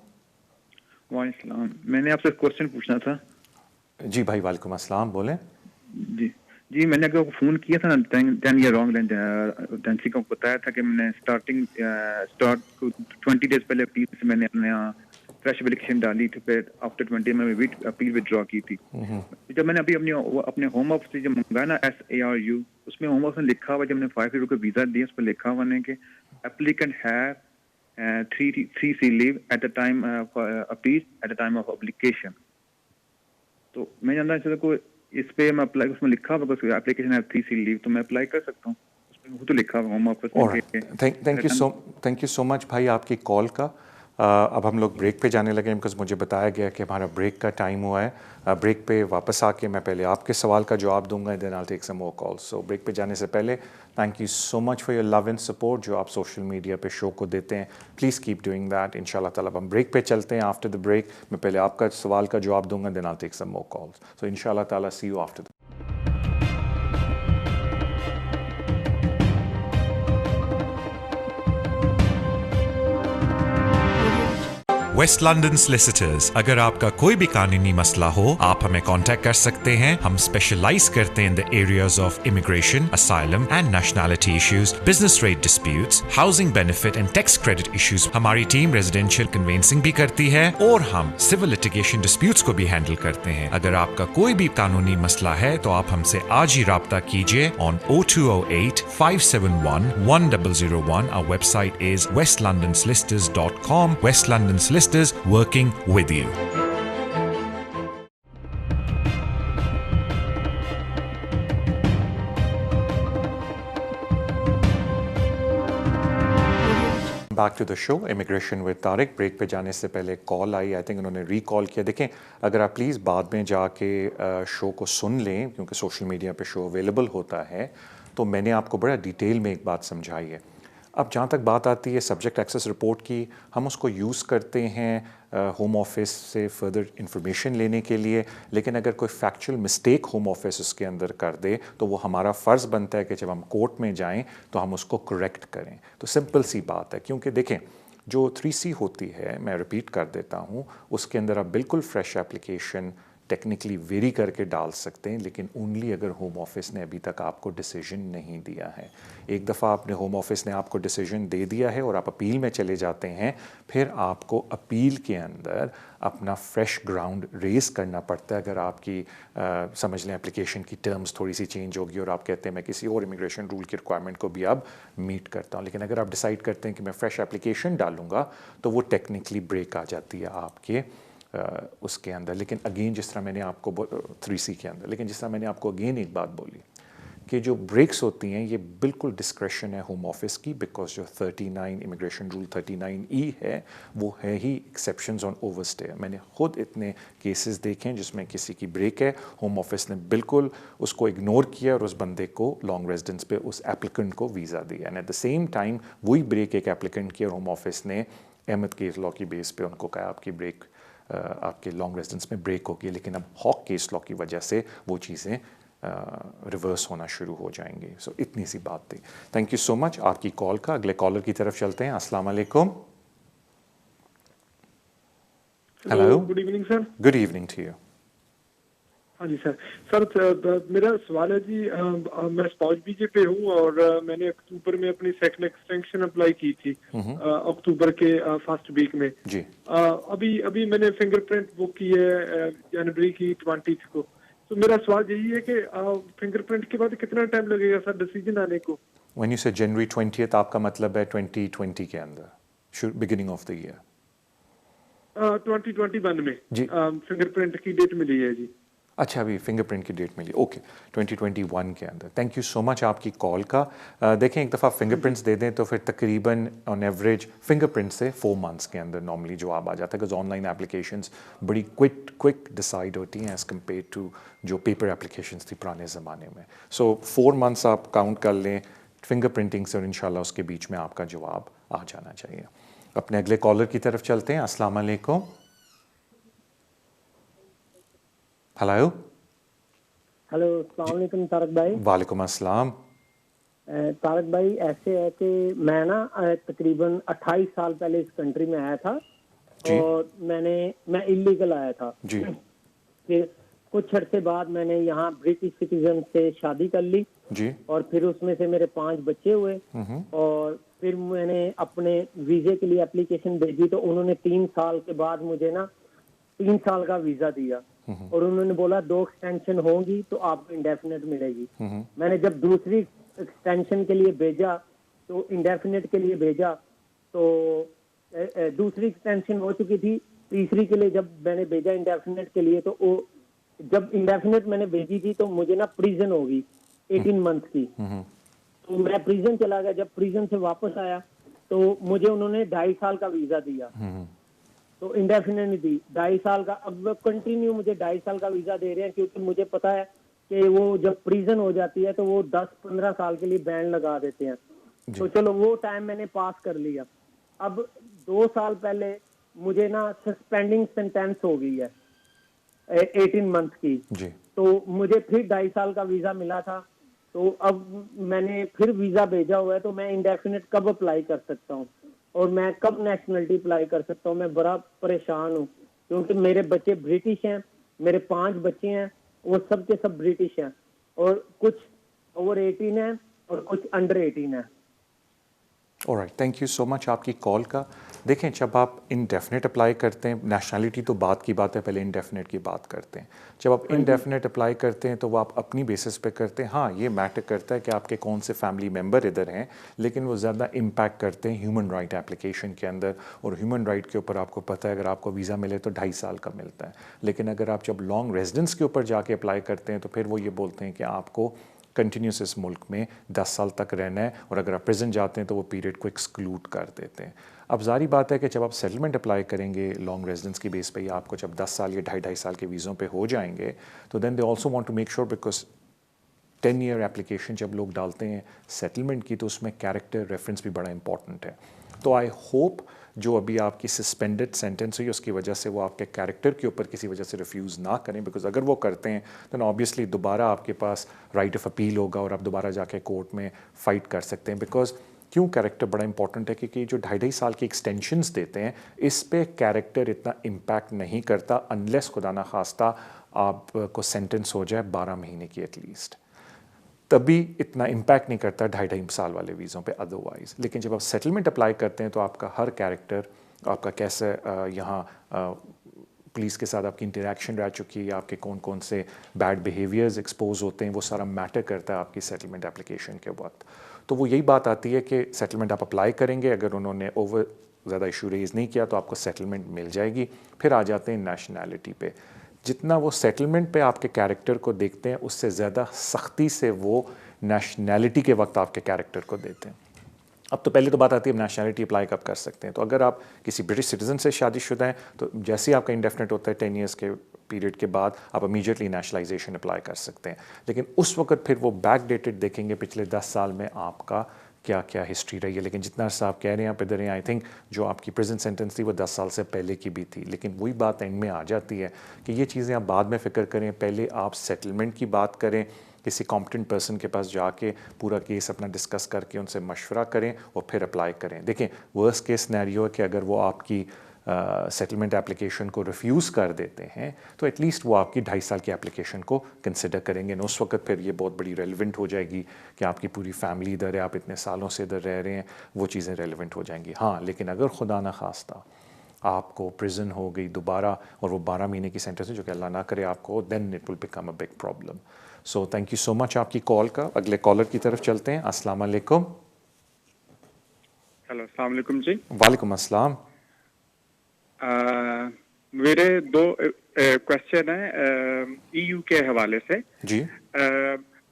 वालेकुम, मैंने आपसे क्वेश्चन पूछना था। जी भाई, वालेकुम अस्सलाम, बोलें। जी मैंने अगर फ़ोन किया था ना 10 ईयर रॉन्ग एजेंसी को बताया था कि मैंने स्टार्ट 20 डेज पहले अपील से मैंने अपने यहाँ फ्रेश एप्लीकेशन डाली थी, फिर आफ्टर 20 में अपील विड्रॉ की थी। जब मैंने अभी अपने होम ऑफिस से जब मंगाया ना SARU, उसमें होम ऑफिस में लिखा हुआ, जब मैंने 5 ईयर का वीज़ा दिया उस पर लिखा हुआ है कि applicant have 3C leave at the time of appeal at the time of application. तो मैं जानना चाहता कोई इस पे मैं अप्लाई, उसमें लिखा हुआ एप्लीकेशन है 3C लीव, तो मैं अप्लाई कर सकता हूँ? उसमें वो तो लिखा हुआ होम ऑफिस में। थैंक यू सो मच भाई आपकी कॉल का। अब हम लोग ब्रेक पे जाने लगे बिकॉज मुझे बताया गया कि हमारा ब्रेक का टाइम हुआ है। ब्रेक पे वापस आके मैं पहले आपके सवाल का जवाब दूंगा, then I will take some more calls. So break पे जाने से पहले thank you so much for your love and support जो आप सोशल मीडिया पे शो को देते हैं। Please keep doing that. इंशाल्लाह ताला हम ब्रेक पे चलते हैं। आफ्टर द ब्रेक मैं पहले आपका सवाल का जवाब दूंगा, then I will take some more calls. So इंशाल्लाह ताला see you after the West London solicitors, अगर आपका कोई भी कानूनी मसला हो आप हमें कांटेक्ट कर सकते हैं। हम स्पेशलाइज करते हैं in the areas of immigration, asylum and nationality issues, business rate disputes, housing benefit and tax credit issues. हमारी टीम रेजिडेंशियल कन्वेंसिंग भी करती है और हम सिविल लिटिगेशन डिस्प्यूट्स को भी हैंडल करते हैं। अगर आपका कोई भी कानूनी मसला है तो आप हमसे आज ही राब्ता कीजिए on 0208 571 1001। Our website is westlondonsolicitors.com. West London Solicitors, working with you. Back to the show immigration with Tariq. Break पे जाने से पहले कॉल आई, आई थिंक उन्होंने रीकॉल किया। देखें, अगर आप प्लीज़ बाद में जाके शो को सुन लें क्योंकि सोशल मीडिया पे शो अवेलेबल होता है, तो मैंने आपको बड़ा डिटेल में एक बात समझाई है। अब जहाँ तक बात आती है सब्जेक्ट एक्सेस रिपोर्ट की, हम उसको यूज़ करते हैं होम ऑफिस से फर्दर इंफॉर्मेशन लेने के लिए, लेकिन अगर कोई फैक्चुअल मिस्टेक होम ऑफिस उसके अंदर कर दे तो वो हमारा फ़र्ज़ बनता है कि जब हम कोर्ट में जाएं तो हम उसको करेक्ट करें। तो सिंपल सी बात है, क्योंकि देखें जो 3C होती है, मैं रिपीट कर देता हूँ, उसके अंदर आप बिल्कुल फ्रेश एप्लीकेशन टेक्निकली वेरी करके डाल सकते हैं, लेकिन ओनली अगर होम ऑफिस ने अभी तक आपको डिसीजन नहीं दिया है। एक दफ़ा आपने होम ऑफिस ने आपको डिसीजन दे दिया है और आप अपील में चले जाते हैं, फिर आपको अपील के अंदर अपना फ्रेश ग्राउंड रेस करना पड़ता है। अगर आपकी समझ लें एप्लीकेशन की टर्म्स थोड़ी सी चेंज होगी और आप कहते हैं मैं किसी और इमिग्रेशन रूल की रिक्वायरमेंट को भी अब मीट करता हूँ, लेकिन अगर आप डिसाइड करते हैं कि मैं फ्रेश एप्लीकेशन डालूंगा तो वो टेक्निकली ब्रेक आ जाती है आपके उसके अंदर। लेकिन अगेन जिस तरह मैंने आपको 3C के अंदर, लेकिन जिस तरह मैंने आपको अगेन एक बात बोली कि जो ब्रेक्स होती हैं ये बिल्कुल डिस्क्रेशन है होम ऑफिस की, बिकॉज जो 39 इमिग्रेशन रूल 39E है वो है ही एक्सेप्शंस ऑन ओवरस्टे। मैंने खुद इतने केसेस देखे हैं जिसमें किसी की ब्रेक है, होम ऑफिस ने बिल्कुल उसको इग्नोर किया और उस बंदे को लॉन्ग रेजिडेंस पे उस एप्लीकेंट को वीज़ा दिया, and at the same time वही ब्रेक एक एप्लीकेंट की और होम ऑफिस ने अहमद केस लॉ की बेस पे उनको कहा आपकी ब्रेक आपके लॉन्ग रेजिडेंस में ब्रेक होगी, लेकिन अब हॉक केस लॉ की वजह से वो चीज़ें रिवर्स होना शुरू हो जाएंगी। सो इतनी सी बात थी। थैंक यू सो मच आपकी कॉल का। अगले कॉलर की तरफ चलते हैं। अस्सलाम वालेकुम। Hello, good evening sir. Good evening to you. हाँ जी सर मेरा सवाल है जी, मैं स्पाउस वीजे पे हूँ और मैंने अक्टूबर में अपनी सेकंड एक्सटेंशन अप्लाई की थी अक्टूबर के फर्स्ट वीक में जी। अभी मैंने फिंगरप्रिंट बुक की है जनवरी की 20 को। तो मेरा सवाल यही है कि फिंगरप्रिंट के बाद कितना टाइम लगेगा सर डिसीजन आने को? व्हेन यू से जनवरी 20 आपका मतलब है 2020 के अंदर, बिगिनिंग ऑफ द ईयर 2021 में जी फिंगरप्रिंट की डेट मिली है जी। अच्छा, अभी फिंगरप्रिंट की डेट मिली, ओके 2021 के अंदर। थैंक यू सो मच आपकी कॉल का। देखें एक दफ़ा फिंगरप्रिंट्स दे दें तो फिर तकरीबन ऑन एवरेज फिंगरप्रिंट से 4 मंथ्स के अंदर नॉर्मली जवाब आ जाता है, बिकॉज ऑनलाइन एप्लीकेशंस बड़ी क्विक डिसाइड होती हैं एज़ कम्पेयर टू जो पेपर एप्लीकेशंस थी पुराने ज़माने में। सो 4 मंथ्स आप काउंट कर लें फिंगरप्रिंटिंग से और इंशाल्लाह उसके बीच में आपका जवाब आ जाना चाहिए। अपने अगले कॉलर की तरफ चलते हैं। अस्सलाम वालेकुम। हेलो हेलो, अस्सलाम वालेकुम तारक भाई। वालेकुम अस्सलाम। तारक भाई ऐसे है कि मैं ना तकरीबन 28 साल पहले इस कंट्री में आया था और मैं इलीगल आया था जी। फिर कुछ अर्से बाद मैंने यहाँ ब्रिटिश सिटीजन से शादी कर ली जी, और फिर उसमें से मेरे 5 बच्चे हुए और फिर मैंने अपने वीजे के लिए एप्लीकेशन भेजी तो उन्होंने 3 साल के बाद मुझे ना 3 साल का वीजा दिया और उन्होंने बोला 2 एक्सटेंशन होंगी तो आपको इंडेफिनेट मिलेगी। मैंने जब दूसरी एक्सटेंशन के लिए भेजा तो इंडेफिनेट के लिए भेजा तो दूसरी एक्सटेंशन हो चुकी थी, तीसरी के लिए जब मैंने भेजा इंडेफिनेट के लिए तो वो जब इंडेफिनेट मैंने भेजी थी तो मुझे ना प्रिजन होगी 18 मंथ की। तो मैं प्रिजन चला गया, जब प्रिजन से वापस आया तो मुझे उन्होंने 2.5 साल का वीजा दिया तो इंडेफिनेट नहीं दी 2.5 साल का। अब कंटिन्यू मुझे 2.5 साल का वीजा दे रहे हैं क्योंकि मुझे पता है कि वो जब प्रिजन हो जाती है तो वो 10-15 साल के लिए बैन लगा देते हैं। तो चलो वो टाइम मैंने पास कर लिया। अब 2 साल पहले मुझे ना सस्पेंडिंग सेंटेंस हो गई है 18 मंथ की जी। तो मुझे फिर 2.5 साल का वीजा मिला था तो अब मैंने फिर वीजा भेजा हुआ है तो मैं इंडेफिनेट कब अप्लाई कर सकता हूँ और मैं कब नेशनलिटी अप्लाई कर सकता हूँ? मैं बड़ा परेशान हूँ क्योंकि मेरे बच्चे ब्रिटिश हैं, मेरे 5 बच्चे हैं, वो सब के सब ब्रिटिश हैं और कुछ ओवर 18 हैं और कुछ अंडर 18 हैं। Alright, thank you so much आपकी कॉल का। देखें जब आप इंडेफिनेट अप्लाई करते हैं, नेशनलिटी तो बात की बात है, पहले इंडेफिनेट की बात करते हैं। जब आप इंडेफिनेट अप्लाई करते हैं तो वो आप अपनी बेसिस पे करते हैं। हाँ, ये मैटर करता है कि आपके कौन से फैमिली मेम्बर इधर हैं, लेकिन वो ज़्यादा इम्पैक्ट करते हैं ह्यूमन राइट एप्लीकेशन के अंदर। और ह्यूमन राइट के ऊपर आपको पता है अगर आपको वीज़ा मिले तो 2.5 साल का मिलता है, लेकिन अगर आप जब लॉन्ग रेजिडेंस के ऊपर जाके अप्लाई करते हैं तो फिर वो ये बोलते हैं कि आपको कंटिन्यूस इस मुल्क में 10 साल तक रहना है और अगर आप प्रेजेंट जाते हैं तो वो पीरियड को एक्सक्लूड कर देते हैं। अब जारी बात है कि जब आप सेटलमेंट अप्लाई करेंगे लॉन्ग रेजिडेंस की बेस पे या आपको जब 10 साल या 2.5 साल के वीज़ों पे हो जाएंगे तो then they also want to make sure, because 10 year application जब लोग डालते हैं सेटलमेंट की तो उसमें कैरेक्टर रेफरेंस भी बड़ा इंपॉर्टेंट है। तो आई होप जो अभी आपकी सस्पेंडेड सेंटेंस हुई उसकी वजह से वो आपके कैरेक्टर के ऊपर किसी वजह से रिफ्यूज़ ना करें, बिकॉज अगर वो करते हैं तो ऑब्वियसली दोबारा आपके पास राइट ऑफ अपील होगा और आप दोबारा जाके कोर्ट में फ़ाइट कर सकते हैं। बिकॉज क्यों कैरेक्टर बड़ा इंपॉर्टेंट है, क्योंकि जो 2.5 साल की एक्सटेंशंस देते हैं इस पे कैरेक्टर इतना इम्पैक्ट नहीं करता अनलेस खुदा ना खास्ता आपको सेंटेंस हो जाए 12 महीने की एटलीस्ट, तभी इतना इम्पैक्ट नहीं करता 2.5 साल वाले वीज़ों पे अदरवाइज़। लेकिन जब आप सेटलमेंट अप्लाई करते हैं तो आपका हर कैरेक्टर, आपका कैसे यहाँ पुलिस के साथ आपकी इंटरेक्शन रह चुकी है, आपके कौन कौन से बैड बिहेवियर्स एक्सपोज होते हैं, वो सारा मैटर करता है आपकी सेटलमेंट एप्लीकेशन के वक्त। तो वो यही बात आती है कि सेटलमेंट आप अप्लाई करेंगे, अगर उन्होंने ओवर ज़्यादा इशू रेज़ नहीं किया तो आपको सेटलमेंट मिल जाएगी। फिर आ जाते हैं नेशनैलिटी पे। जितना वो सेटलमेंट पे आपके कैरेक्टर को देखते हैं, उससे ज़्यादा सख्ती से वो नेशनैलिटी के वक्त आपके कैरेक्टर को देते हैं। अब तो पहले तो बात आती है नेशनैलिटी अप्लाई कब कर सकते हैं। तो अगर आप किसी ब्रिटिश सिटीज़न से शादीशुदा हैं तो जैसे ही आपका इंडेफिनेट होता है 10 ईयर्स के पीरियड के बाद आप इमीडिएटली नेशनलाइजेशन अप्लाई कर सकते हैं। लेकिन उस वक्त फिर वो बैक डेटेड देखेंगे पिछले 10 साल में आपका क्या क्या हिस्ट्री रही है। लेकिन जितना अर्सा आप कह रहे हैं आप इधर हैं, आई थिंक जो आपकी प्रेजेंट सेंटेंस थी वो 10 साल से पहले की भी थी। लेकिन वही बात एंड में आ जाती है कि ये चीज़ें आप बाद में फ़िक्र करें, पहले आप सेटलमेंट की बात करें, किसी कॉम्पिटेंट पर्सन के पास जाके पूरा केस अपना डिस्कस करके उनसे मशवरा करें और फिर अप्लाई करें। देखें वर्स्ट केस सिनेरियो है कि अगर वो आपकी सेटलमेंट एप्लीकेशन को रिफ्यूज़ कर देते हैं तो एटलीस्ट वो आपकी 2.5 साल की एप्लीकेशन को कंसिडर करेंगे। उस वक्त फिर ये बहुत बड़ी रेलिवेंट हो जाएगी कि आपकी पूरी फैमिली इधर है, आप इतने सालों से इधर रह रहे हैं, वो चीज़ें रेलिवेंट हो जाएंगी। हाँ, लेकिन अगर खुदा ना खास्ता आपको प्रिजन हो गई दोबारा और वो 12 महीने की सेंटेंस है, जो कि अल्लाह ना करे आपको, then it will become a big problem. So thank you so much आपकी कॉल का। अगले कॉलर की तरफ चलते हैं। अस्सलाम वालेकुम। हेलो, अस्सलाम वालेकुम जी। वालेकुम अस्सलाम। मेरे 2 क्वेश्चन हैं ईयू के हवाले से जी।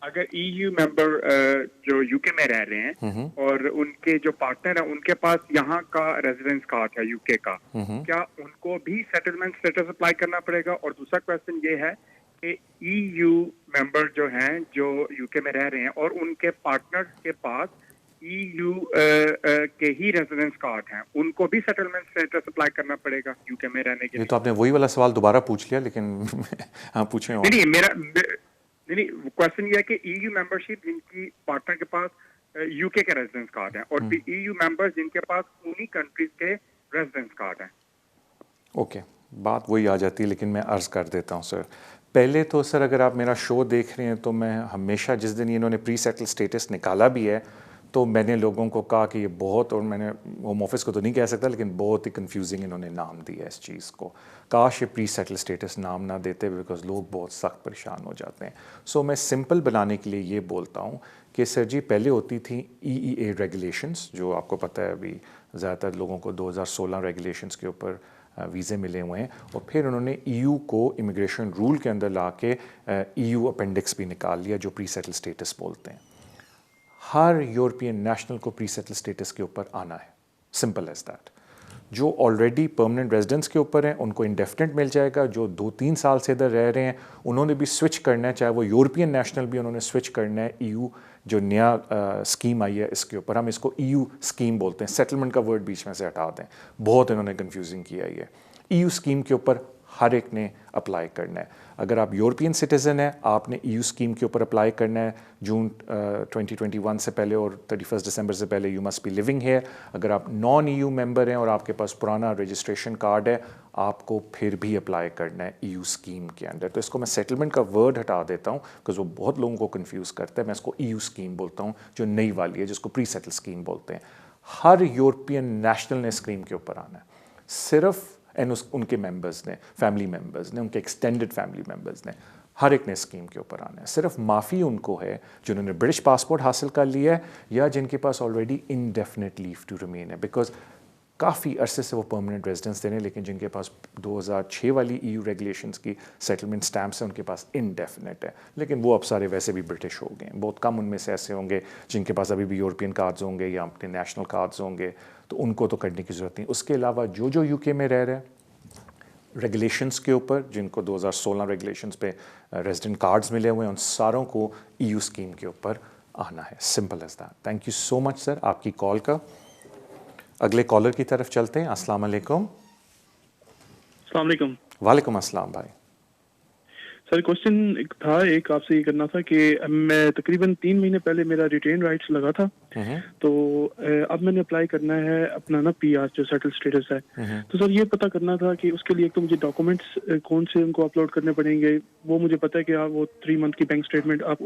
अगर ईयू मेंबर जो यूके में रह रहे हैं और उनके जो पार्टनर हैं उनके पास यहाँ का रेजिडेंस कार्ड है यूके का, क्या उनको भी सेटलमेंट स्टेटस अप्लाई करना पड़ेगा? और दूसरा क्वेश्चन ये है कि ईयू मेंबर जो हैं जो यूके में रह रहे हैं और उनके पार्टनर के पास ईयू के ही रेजिडेंस कार्ड हैं, उनको भी सेटलमेंट स्टेटस अप्लाई करना पड़ेगा यूके में रहने के लिए? ये तो आपने वही वाला सवाल दोबारा पूछ लिया, लेकिन हाँ पूछें। नहीं, नहीं, क्वेश्चन ये है कि ईयू मेंबरशिप जिनकी पार्टनर के पास यूके के रेजिडेंस कार्ड है और ईयू मेंबर्स जिनके पास उन्हीं कंट्रीज के रेजिडेंस कार्ड हैं। ओके, बात वही आ जाती है, लेकिन मैं अर्ज़ कर देता हूँ सर। पहले तो सर अगर आप मेरा शो देख रहे हैं तो मैं हमेशा, जिस दिन इन्होंने प्री सेटल स्टेटस निकाला भी है, तो मैंने लोगों को कहा कि ये बहुत, और मैंने होम ऑफिस को तो नहीं कह सकता, लेकिन बहुत ही कंफ्यूजिंग इन्होंने नाम दिया इस चीज़ को। काश ये प्री सेटल स्टेटस नाम ना देते, बिकॉज लोग बहुत सख्त परेशान हो जाते हैं। सो मैं सिंपल बनाने के लिए ये बोलता हूँ कि सर जी पहले होती थी EEA रेगुलेशंस, जो आपको पता है अभी ज़्यादातर लोगों को 2016 रेगुलेशंस के ऊपर वीज़े मिले हुए हैं, और फिर उन्होंने EU को इमिग्रेशन रूल के अंदर ला के EU अपेंडिक्स भी निकाल लिया, जो प्री सेटल स्टेटस बोलते हैं। हर यूरोपियन नेशनल को प्री सेटल स्टेटस के ऊपर आना है, सिंपल एज दैट। जो ऑलरेडी परमानेंट रेजिडेंट्स के ऊपर हैं उनको इंडेफिनेट मिल जाएगा, जो 2-3 साल से इधर रह रहे हैं उन्होंने भी स्विच करना है, चाहे वो यूरोपियन नेशनल भी उन्होंने स्विच करना है। EU जो नया स्कीम आई है इसके ऊपर, हम इसको EU स्कीम बोलते हैं, सेटलमेंट का वर्ड बीच में से हटा दें, बहुत इन्होंने कन्फ्यूजिंग किया है। EU स्कीम के ऊपर हर एक ने अप्लाई करना है। अगर आप यूरोपियन सिटीज़न हैं आपने EU स्कीम के ऊपर अप्लाई करना है जून 2021 से पहले, और 31 दिसंबर से पहले you must be living here. अगर आप नॉन EU मेंबर हैं और आपके पास पुराना रजिस्ट्रेशन कार्ड है, आपको फिर भी अप्लाई करना है EU स्कीम के अंदर। तो इसको मैं सेटलमेंट का वर्ड हटा देता हूँ बिकॉज वो बहुत लोगों को कन्फ्यूज़ करता है। मैं इसको EU स्कीम बोलता हूँ, जो नई वाली है, जिसको प्री सेटल स्कीम बोलते हैं। हर यूरोपियन नेशनल ने स्कीम के ऊपर आना है, सिर्फ उनके मेंबर्स ने, फैमिली मेंबर्स ने, उनके एक्सटेंडेड फैमिली मेंबर्स ने, हर एक ने स्कीम के ऊपर आना है। सिर्फ माफ़ी उनको है जिन्होंने ब्रिटिश पासपोर्ट हासिल कर लिया है या जिनके पास already indefinite leave to remain है, बिकॉज काफ़ी अरसे से वो परमानेंट रेजिडेंस दे रहे हैं, लेकिन जिनके पास 2006 वाली EU रेगुलेशंस की सेटलमेंट स्टैम्प्स हैं उनके पास इनडेफिनेट है, लेकिन वो अब सारे वैसे भी ब्रिटिश हो गए हैं। बहुत कम उनमें से ऐसे होंगे जिनके पास अभी भी यूरोपियन कार्ड्स होंगे या अपने नेशनल कार्ड्स होंगे, तो उनको तो करने की ज़रूरत नहीं। उसके अलावा जो UK में रह रहे हैं रेगुलेशंस के ऊपर, जिनको 2016 रेगुलेशंस पे रेजिडेंट कार्ड्स मिले हुए हैं, उन सारों को EU स्कीम के ऊपर आना है, simple as that. Thank you so much sir आपकी कॉल का। अगले कॉलर की तरफ चलते हैं। अस्सलाम वालेकुम। अस्सलाम वालेकुम। वालेकुम अस्सलाम भाई। सर क्वेश्चन एक था, एक आपसे ये करना था कि मैं तकरीबन 3 महीने पहले मेरा रिटेन राइट्स लगा था, तो अब मैंने अप्लाई करना है अपना ना पीआर जो सेटल स्टेटस है। तो सर ये पता करना था कि उसके लिए एक तो मुझे डॉक्यूमेंट्स कौन से उनको अपलोड करने पड़ेंगे। वो मुझे पता है कि आप वो 3 मंथ की बैंक स्टेटमेंट आप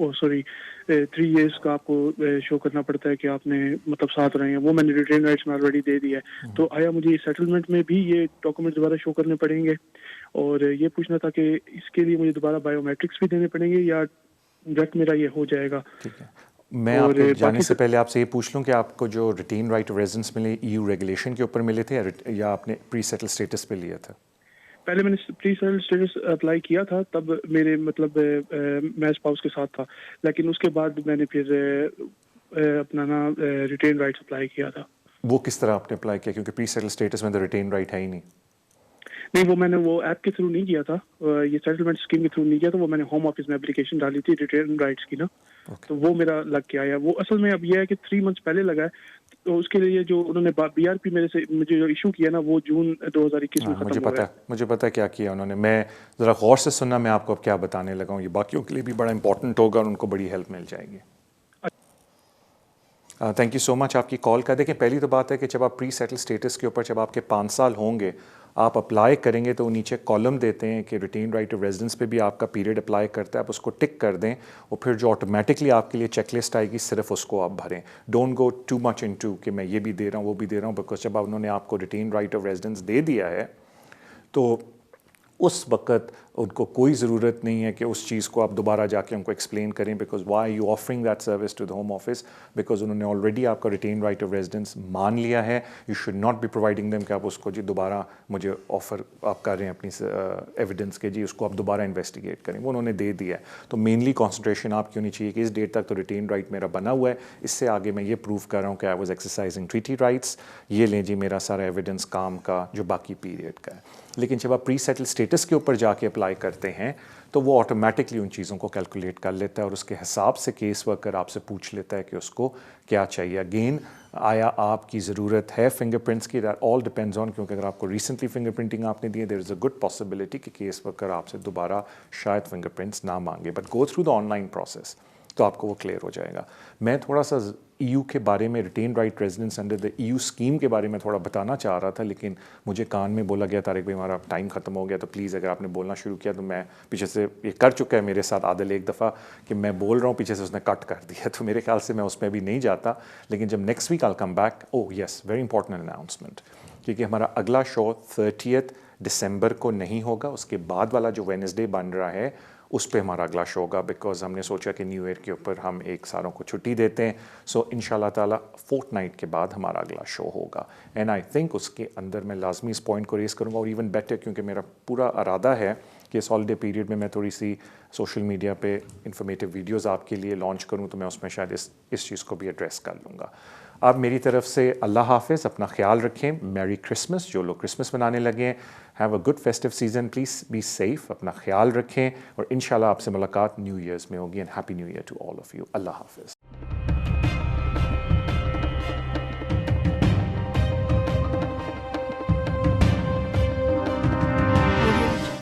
3 इयर्स का आपको शो करना पड़ता है कि आपने मतलब साथ रहे हैं, वो मैंने रिटेन राइट्स में ऑलरेडी दे दिया है। तो आया मुझे सेटलमेंट में भी ये डॉक्यूमेंट दोबारा शो करने पड़ेंगे? और ये पूछना था कि इसके लिए मुझे दोबारा बायोमेट्रिक्स भी देने पड़ेंगे या डायरेक्ट मेरा ये हो जाएगा? ठीक है, मैं आपके जाने से पहले आपसे ये पूछ लूं कि आपको जो रिटेन राइट ऑफ रेजिडेंस मिले ईयू रेगुलेशन के ऊपर मिले थे या आपने प्री सेटल स्टेटस पे लिया था? पहले मैंने प्री सेटल स्टेटस अप्लाई किया था, तब मेरे मतलब मैं स्पाउस के साथ था, लेकिन उसके बाद मैंने फिर अपना ना रिटेन राइट्स अप्लाई किया था। वो किस तरह आपने अप्लाई किया, क्योंकि प्री सेटल स्टेटस में तो रिटेन राइट है ही नहीं? नहीं, वो मैंने वो ऐप के थ्रू नहीं किया था, ये सेटलमेंट स्कीम के थ्रू नहीं किया था, वो मैंने होम ऑफिस में एप्लीकेशन डाली थी रिटेन राइट्स की ना। तो वो मेरा लग के आया। वो असल में अब ये है कि 3 मंथ्स पहले लगा है, तो उसके लिए जो उन्होंने बीआरपी मेरे से मुझे जो इशू किया ना, वो जून 2021 में खत्म मुझे हो पता गया। है, मुझे पता है क्या किया उन्होंने। मैं ज़रा गौर से सुनना, मैं आपको अब क्या बताने लगा हूँ, ये बाकियों के लिए भी बड़ा इंपॉर्टेंट होगा और उनको बड़ी हेल्प मिल जाएगी। थैंक यू सो मच आपकी कॉल का। देखें, पहली तो बात है कि जब आप प्री सेटल स्टेटस के ऊपर जब आपके 5 साल होंगे, आप अप्लाई करेंगे तो नीचे कॉलम देते हैं कि रिटेन राइट ऑफ रेजिडेंस पे भी आपका पीरियड अप्लाई करता है, आप उसको टिक कर दें और फिर जो ऑटोमेटिकली आपके लिए चेकलिस्ट आएगी सिर्फ उसको आप भरें। Don't go too much into कि मैं ये भी दे रहा हूँ वो भी दे रहा हूँ, बिकॉज जब उन्होंने आपको रिटेन राइट ऑफ रेजिडेंस दे दिया है तो उस वक़्त उनको कोई ज़रूरत नहीं है कि उस चीज़ को आप दोबारा जाके उनको एक्सप्लेन करें, because why you offering that service to the home office, because उन्होंने ऑलरेडी आपका रिटेन राइट ऑफ रेजिडेंस मान लिया है। You should not be providing them कि आप उसको जी दोबारा मुझे ऑफ़र आप कर रहे हैं अपनी एविडेंस के, जी उसको आप दोबारा इन्वेस्टिगेट करें, वो उन्होंने दे दिया है। तो मेनली कॉन्सनट्रेशन आपकी होनी चाहिए कि इस डेट तक तो रिटेन राइट मेरा बना हुआ है, इससे आगे मैं ये प्रूव कर रहा हूँ कि I was exercising treaty rights, ये लें जी मेरा सारा एविडेंस काम का जो बाकी पीरियड का है। लेकिन जब आप प्री सेटल स्टेटस के ऊपर जाके अप्लाई करते हैं तो वो ऑटोमेटिकली उन चीज़ों को कैलकुलेट कर लेता है और उसके हिसाब से केस वर्कर आपसे पूछ लेता है कि उसको क्या चाहिए। अगेन, आया आपकी ज़रूरत है फिंगरप्रिंट्स की, दैट ऑल डिपेंड्स ऑन, क्योंकि अगर आपको रिसेंटली फिंगरप्रिंटिंग आपने दी है, there is a good possibility कि केस वर्कर आपसे दोबारा शायद फिंगरप्रिंट्स ना मांगे, but go through the online process तो आपको वो क्लियर हो जाएगा। मैं थोड़ा सा ईयू के बारे में, retained right residence under the EU scheme के बारे में थोड़ा बताना चाह रहा था, लेकिन मुझे कान में बोला गया तारिक भाई हमारा टाइम ख़त्म हो गया, तो प्लीज़ अगर आपने बोलना शुरू किया तो मैं पीछे से, ये कर चुका है मेरे साथ आदिल एक दफ़ा कि मैं बोल रहा हूँ पीछे से उसने कट कर दिया, तो मेरे ख्याल से मैं उसमें भी नहीं जाता। लेकिन जब next week I come back, oh yes, very important announcement, क्योंकि हमारा अगला शो 30 दिसंबर को नहीं होगा, उसके बाद वाला जो वेडनेसडे बन रहा है उस पे हमारा अगला शो होगा, बिकॉज हमने सोचा कि न्यू ईयर के ऊपर हम एक सारों को छुट्टी देते हैं। सो इंशाल्लाह ताला फोर्टनाइट के बाद हमारा अगला शो होगा, एंड आई थिंक उसके अंदर मैं लाजमी इस पॉइंट को रेस करूँगा, और इवन बेटर क्योंकि मेरा पूरा इरादा है कि इस हॉलीडे पीरियड में मैं थोड़ी सी सोशल मीडिया पे इंफॉर्मेटिव वीडियोज़ आपके लिए लॉन्च करूँ, तो मैं उसमें शायद इस चीज़ को भी एड्रेस कर लूँगा। अब मेरी तरफ से अल्लाह हाफ़िज़, अपना ख्याल रखें, मैरी क्रिसमस जो लोग क्रिसमस मनाने लगे हैं, have a good festive season, please be safe, अपना ख्याल रखें, और इंशाल्लाह आपसे मुलाकात न्यू ईयर्स में होगी, and happy new year to all of you. अल्लाह हाफ़िज़।